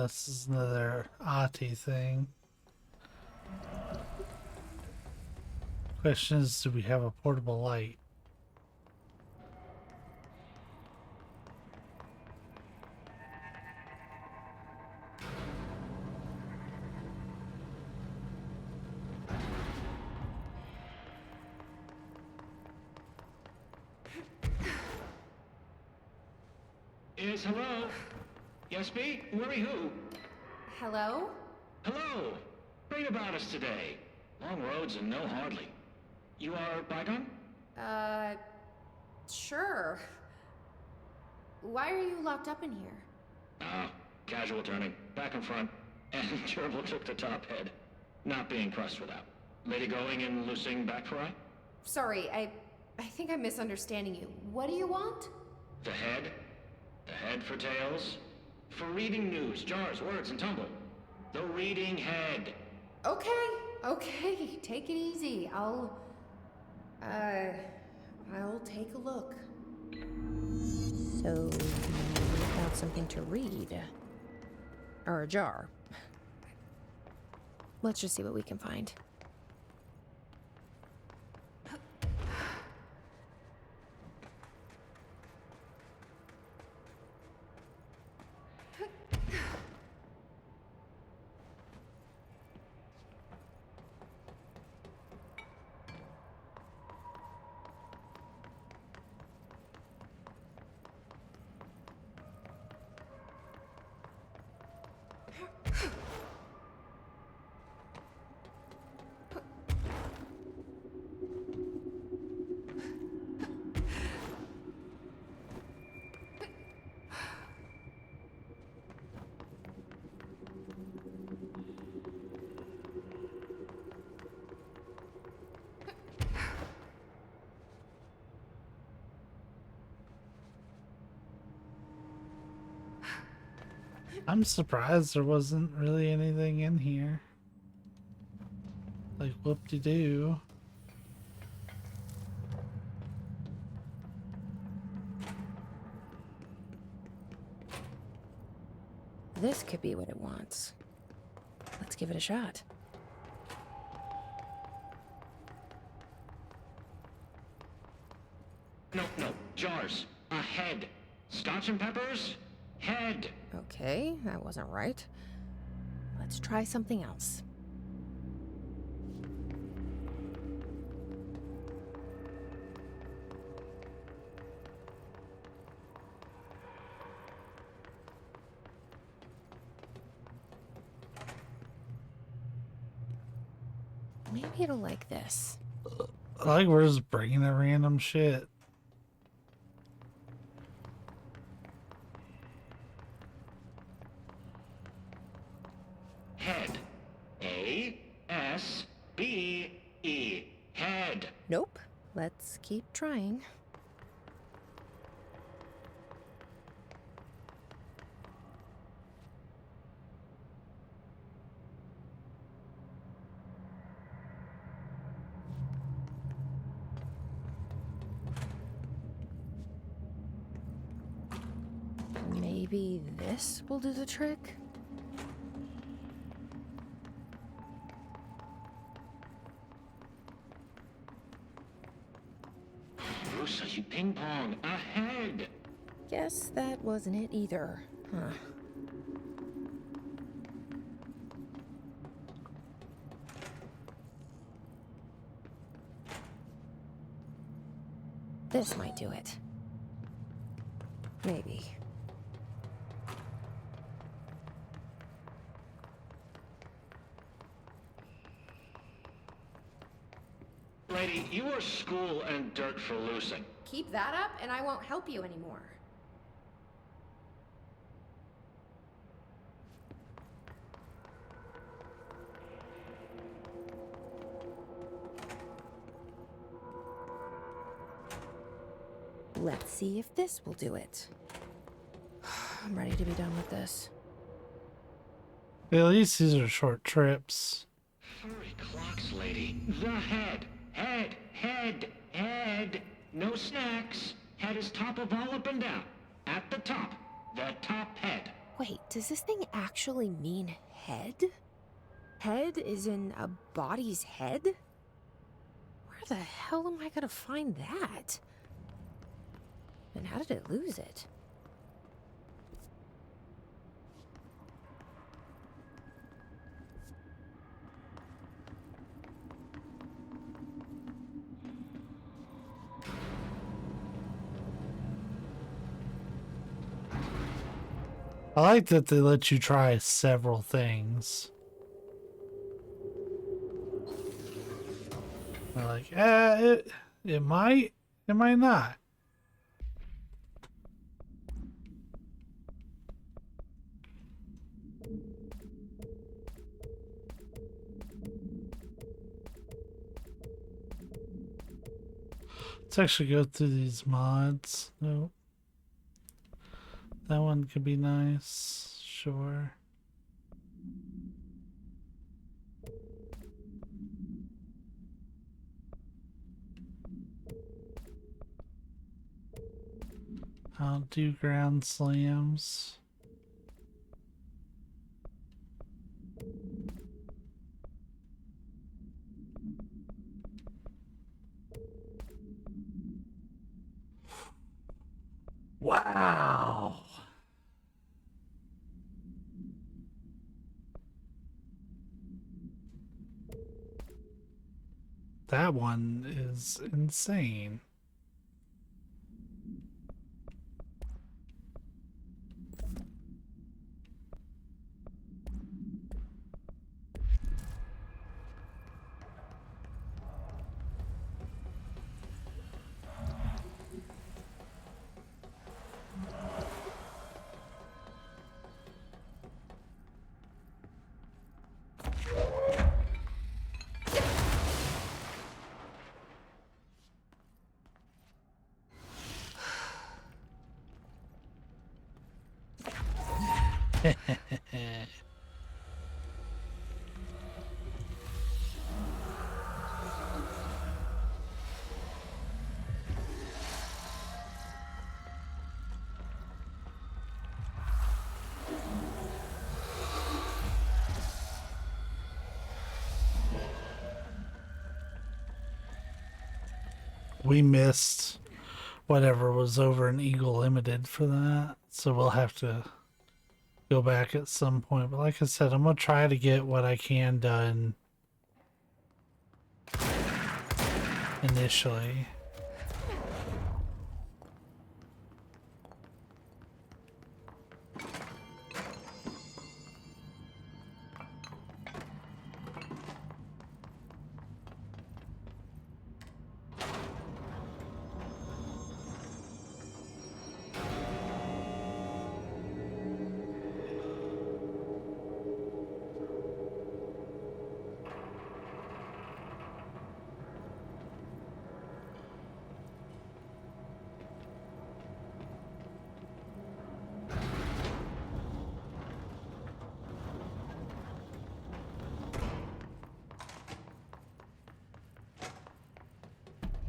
This is another Ati thing. Question is, do we have a portable light? Yes, hello? Yes, me? Worry who? Hello? Hello! Great about us today. Long roads and no hardly. You are Bygone? Sure. Why are you locked up in here? Casual turning. Back and front. And Gerbil took the top head. Not being pressed without. Lady going and loosing back for eye? Sorry, I think I'm misunderstanding you. What do you want? The head? The head for tails? For reading news, jars, words, and tumble. The reading head. Okay, take it easy. I'll take a look. So, you found something to read. Or a jar. Let's just see what we can find. I'm surprised there wasn't really anything in here. Like, whoop-de-doo. This could be what it wants. Let's give it a shot. No, jars. A head. Scotch and peppers? Head. Okay, that wasn't right. Let's try something else. Maybe it'll like this. I like we're just bringing the random shit. Head. A-S-B-E. Head. Nope. Let's keep trying. Maybe this will do the trick? Bruce, you ping pong. A head. Guess that wasn't it either. Huh. This might do it. Maybe. lady, you are school and dirt for loosing. Keep that up, and I won't help you anymore. Let's see if this will do it. I'm ready to be done with this. At least these are short trips. Furry clocks, lady. The head. Head. Head. Head. No snacks. Head is top of all up and down. At the top. The top head. Wait, does this thing actually mean head? Head is in a body's head? Where the hell am I gonna find that? And how did it lose it? I like that they let you try several things. They're like, it might, it might not. Let's actually go through these mods. Nope. That one could be nice. Sure. I'll do ground slams. Wow. That one is insane. We missed whatever was over in Eagle Limited for that, so we'll have to go back at some point. But like I said, I'm gonna try to get what I can done initially.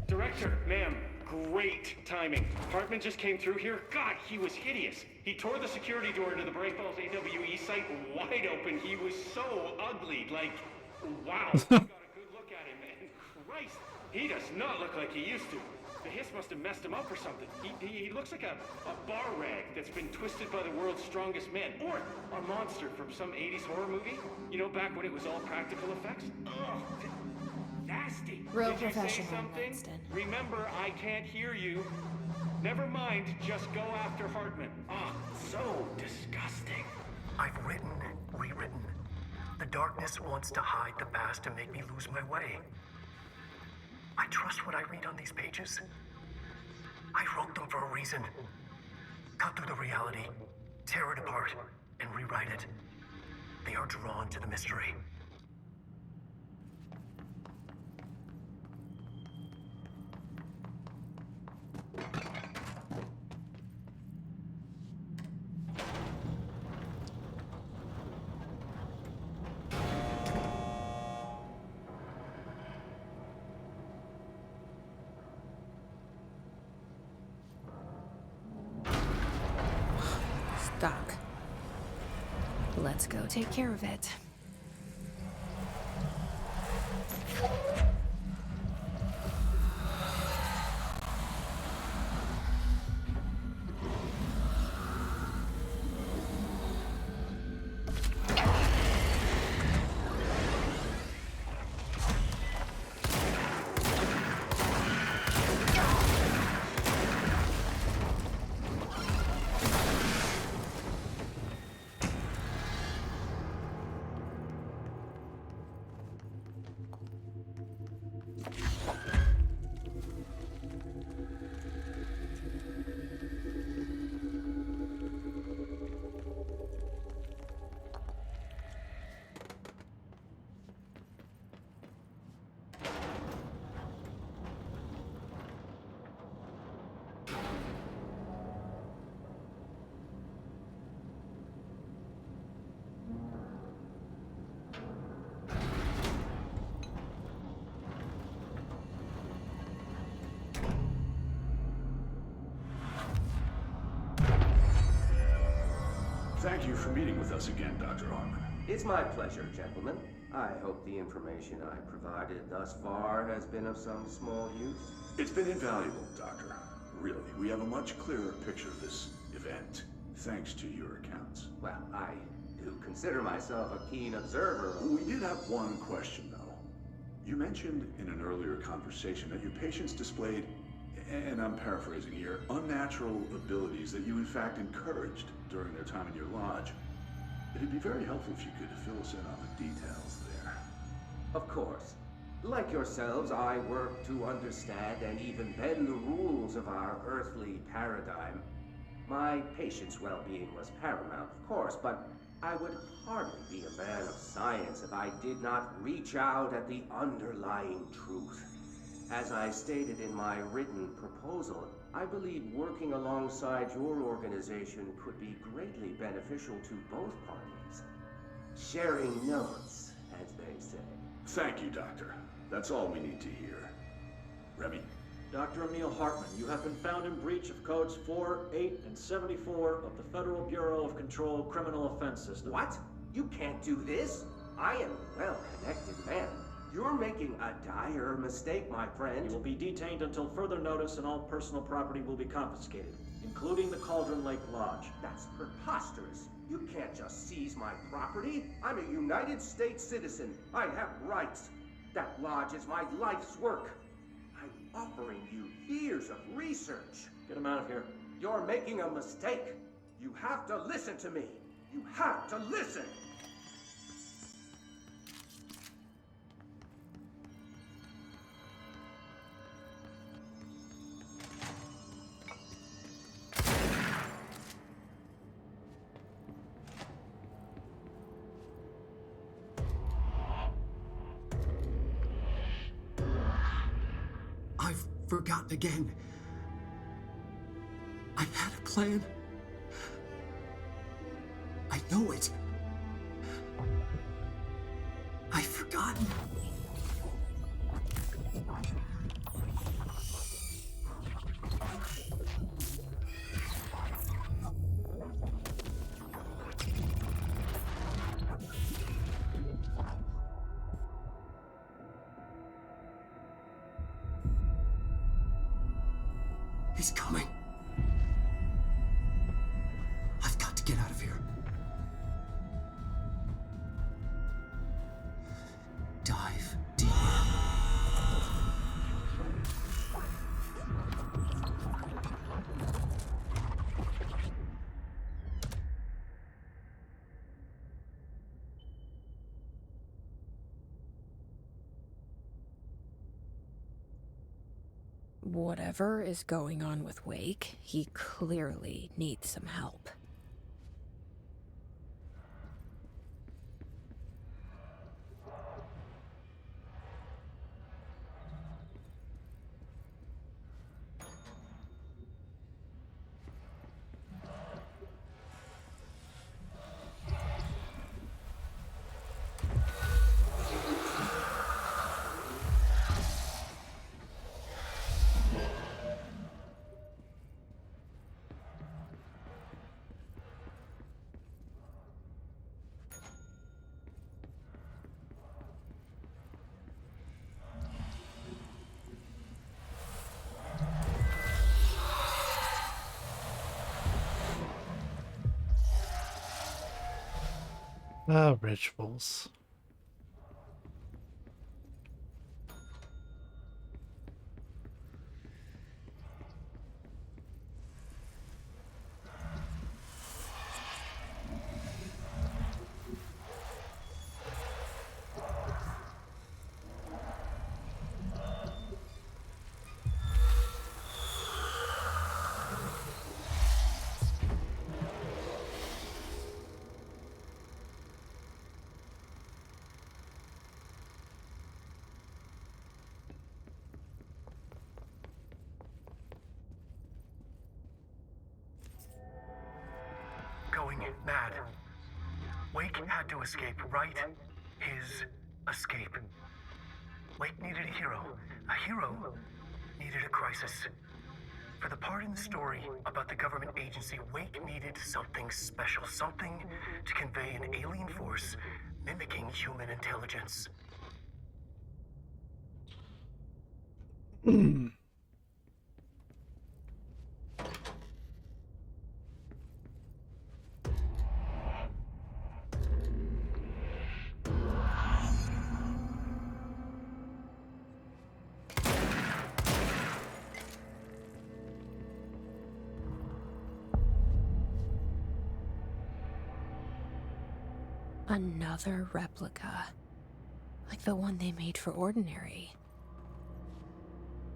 Director, ma'am, great timing. Hartman just came through here. God, he was hideous. He tore the security door into the Bright Falls AWE site wide open. He was so ugly. Like, wow. We got a good look at him, and Christ, he does not look like he used to. The hiss must have messed him up or something. He looks like a bar rag that's been twisted by the world's strongest men. Or a monster from some 80s horror movie. You know, back when it was all practical effects? Ugh. Nasty. Real Did you say professional, something? Langston. Remember, I can't hear you. Never mind, just go after Hartman. Ah, so disgusting. I've written, rewritten. The darkness wants to hide the past and make me lose my way. I trust what I read on these pages. I wrote them for a reason. Cut through the reality, tear it apart, and rewrite it. They are drawn to the mystery. Doc. Let's go take care of it. Thank you for meeting with us again, Dr. Harmon. It's my pleasure, gentlemen. I hope the information I provided thus far has been of some small use. It's been invaluable, Doctor. Really, we have a much clearer picture of this event, thanks to your accounts. Well, I do consider myself a keen observer. We did have one question, though. You mentioned in an earlier conversation that your patients displayed, and I'm paraphrasing here, unnatural abilities that you in fact encouraged during their time in your lodge. It'd be very helpful if you could fill us in on the details there. Of course. Like yourselves, I work to understand and even bend the rules of our earthly paradigm. My patient's well-being was paramount, of course, but I would hardly be a man of science if I did not reach out at the underlying truth. As I stated in my written proposal, I believe working alongside your organization could be greatly beneficial to both parties. Sharing notes, as they say. Thank you, Doctor. That's all we need to hear. Remy? Dr. Emil Hartman, you have been found in breach of codes 4, 8, and 74 of the Federal Bureau of Control Criminal Offense System. What? You can't do this. I am a well-connected man. You're making a dire mistake, my friend. You will be detained until further notice, and all personal property will be confiscated, including the Cauldron Lake Lodge. That's preposterous. You can't just seize my property. I'm a United States citizen. I have rights. That lodge is my life's work. I'm offering you years of research. Get him out of here. You're making a mistake. You have to listen to me. You have to listen. I've forgotten again. I had a plan. I know it. I've forgotten. He's coming. I've got to get out of here. Dive deeper. Whatever is going on with Wake, he clearly needs some help. Ah, rituals. Going mad. Wake had to escape, right? His escape. Wake needed a hero. A hero needed a crisis. For the part in the story about the government agency, Wake needed something special. Something to convey an alien force mimicking human intelligence. Another replica. Like the one they made for Ordinary.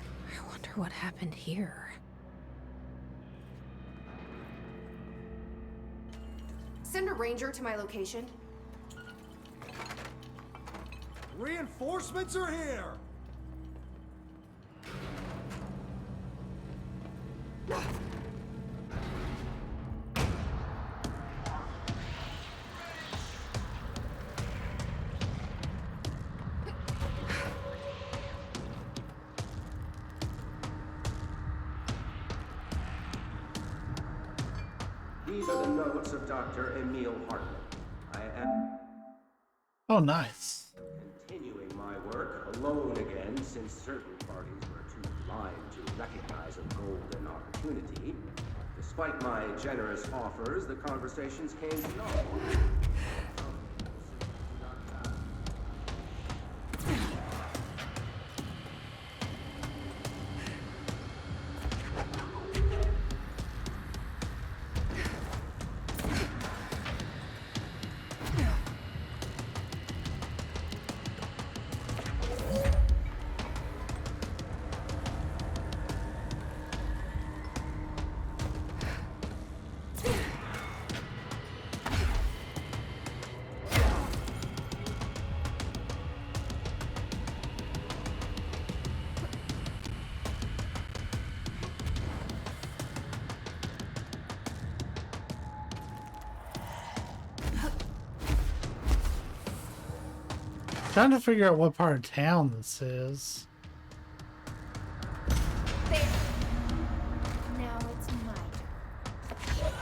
I wonder what happened here. Send a ranger to my location. Reinforcements are here! These are the notes of Dr. Emil Hartman. I am Oh, nice. continuing my work alone again since certain parties were too blind to recognize a golden opportunity. Despite my generous offers, the conversations came to naught. Trying to figure out what part of town this is. There. Now it's my turn.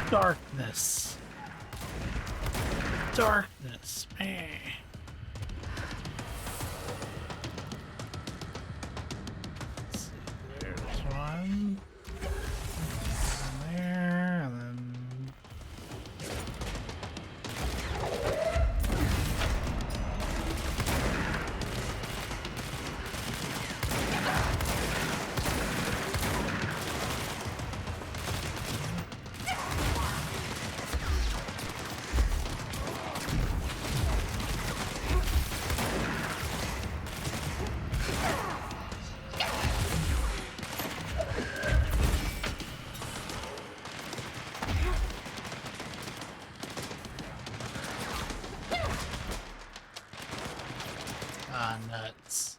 Darkness. Darkness, man. Let's see, there's one. And there, and then... Ah, nuts.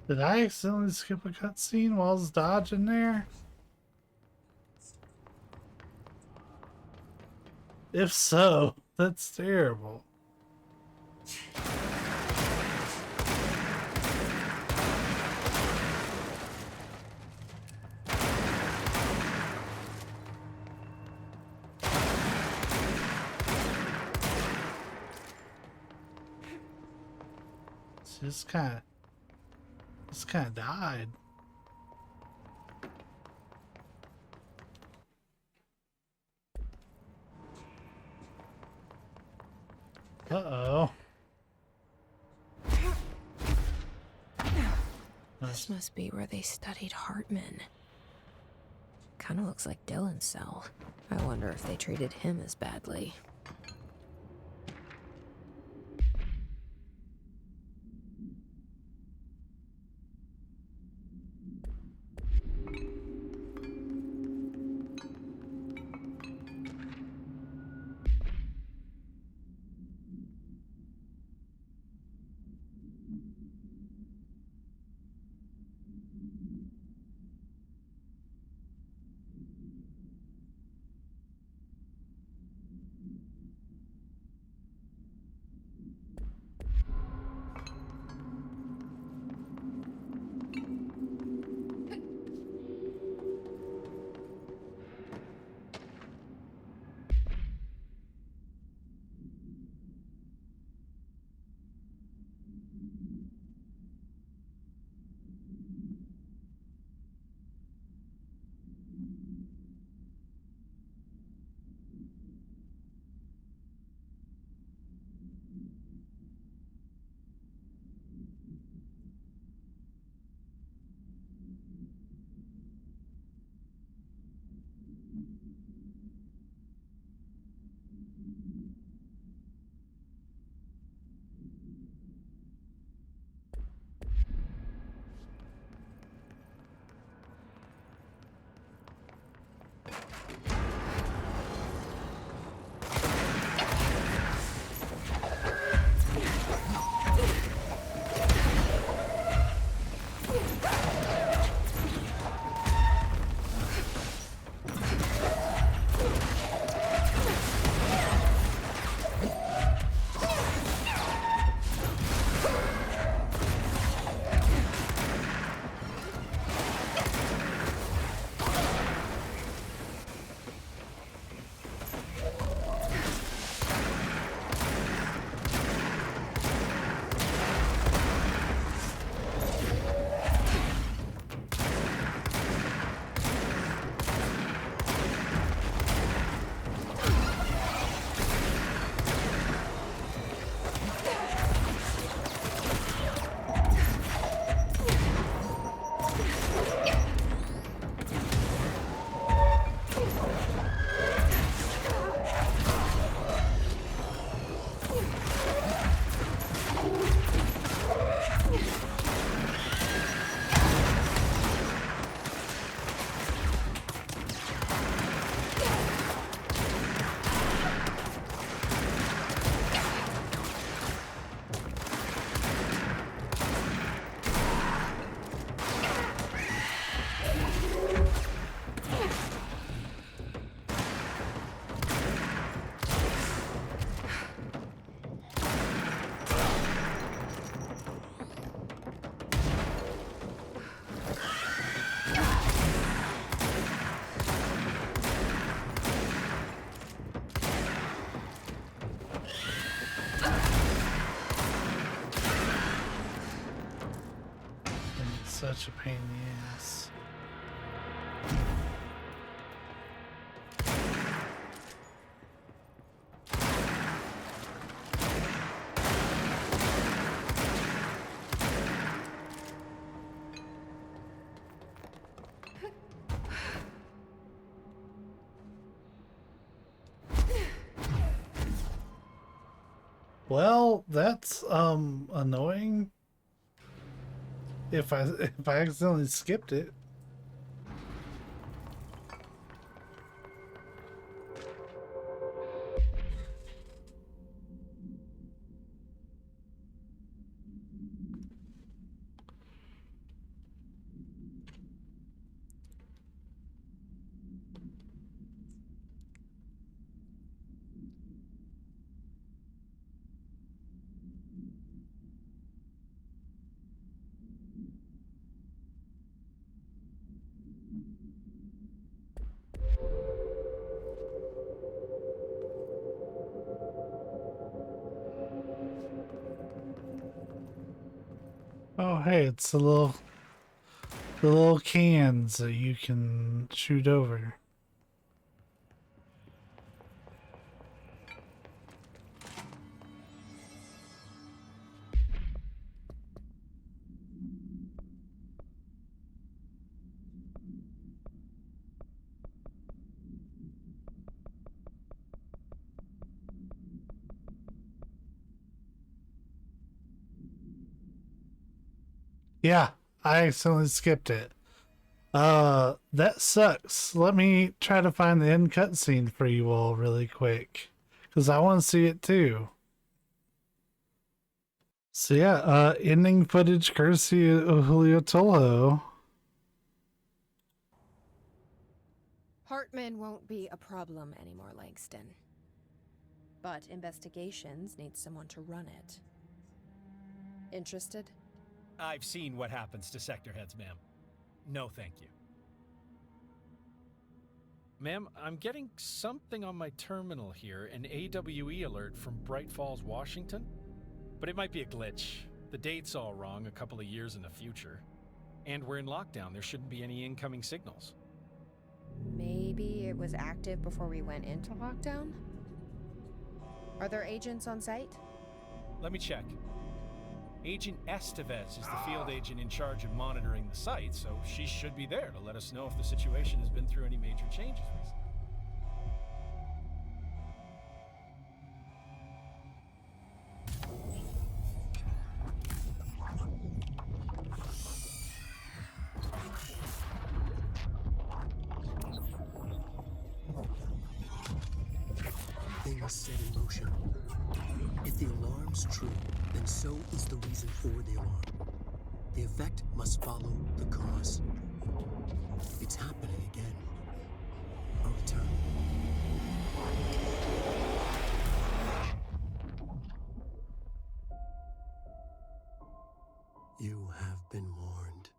Did I accidentally skip a cutscene while I was dodging there? If so, that's terrible. Just kind of died. Uh-oh. This must be where they studied Hartman. Kind of looks like Dylan's cell. I wonder if they treated him as badly. such a pain in the ass. Well, that's annoying. If I accidentally skipped it. Oh, hey, it's the little cans that you can shoot over. Yeah, I accidentally skipped it. That sucks. Let me try to find the end cutscene for you all really quick, because I want to see it too. So yeah, ending footage courtesy of Julio Tolho. Hartman won't be a problem anymore, Langston. But investigations need someone to run it. Interested? I've seen what happens to sector heads, ma'am. No, thank you. Ma'am, I'm getting something on my terminal here, an AWE alert from Bright Falls, Washington. But it might be a glitch. The date's all wrong, a couple of years in the future. And we're in lockdown, there shouldn't be any incoming signals. Maybe it was active before we went into lockdown? Are there agents on site? Let me check. Agent Estevez is the field agent in charge of monitoring the site, so she should be there to let us know if the situation has been through any major changes recently. Things set in motion. If the alarm's true, then so is the reason for the alarm. The effect must follow the cause. It's happening again. A return. You have been warned.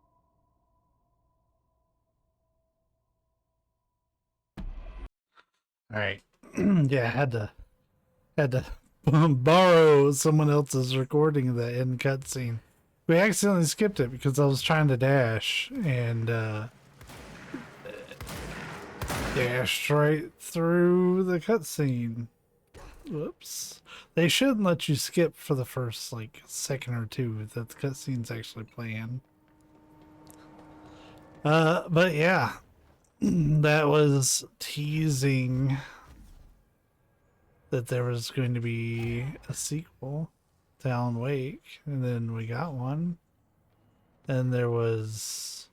All right. Yeah, had to borrow someone else's recording of the end cutscene. We accidentally skipped it because I was trying to dash and dashed right through the cutscene. Whoops. They shouldn't let you skip for the first like second or two that the cutscene's actually playing. But yeah, that was teasing that there was going to be a sequel to Alan Wake, and then we got one. And there was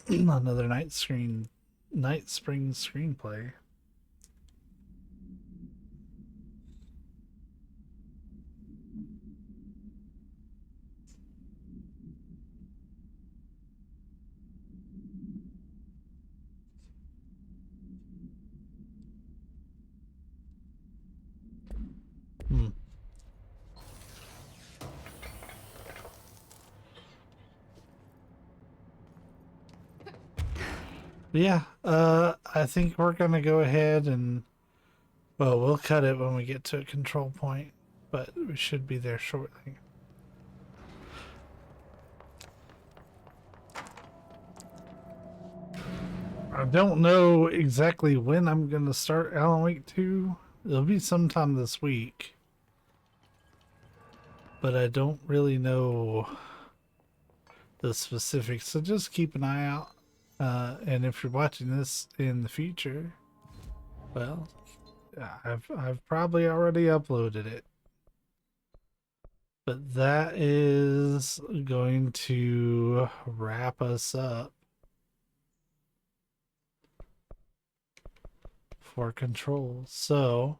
another Night Spring screenplay. Yeah, I think we're gonna go ahead and, well, we'll cut it when we get to a control point, but we should be there shortly. I don't know exactly when I'm going to start Alan Wake 2. It'll be sometime this week. But I don't really know the specifics, so just keep an eye out. And if you're watching this in the future, well, I've probably already uploaded it. But that is going to wrap us up for Control. So,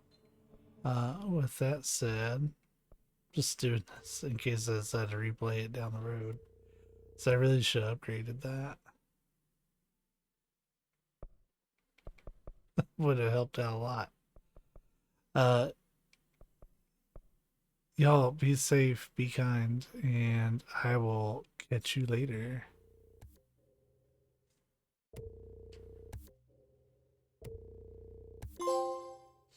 with that said, just doing this in case I decide to replay it down the road. So I really should have upgraded that. Would have helped out a lot. Y'all be safe, be kind, and I will catch you later.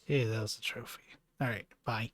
Hey, that was a trophy. All right, bye.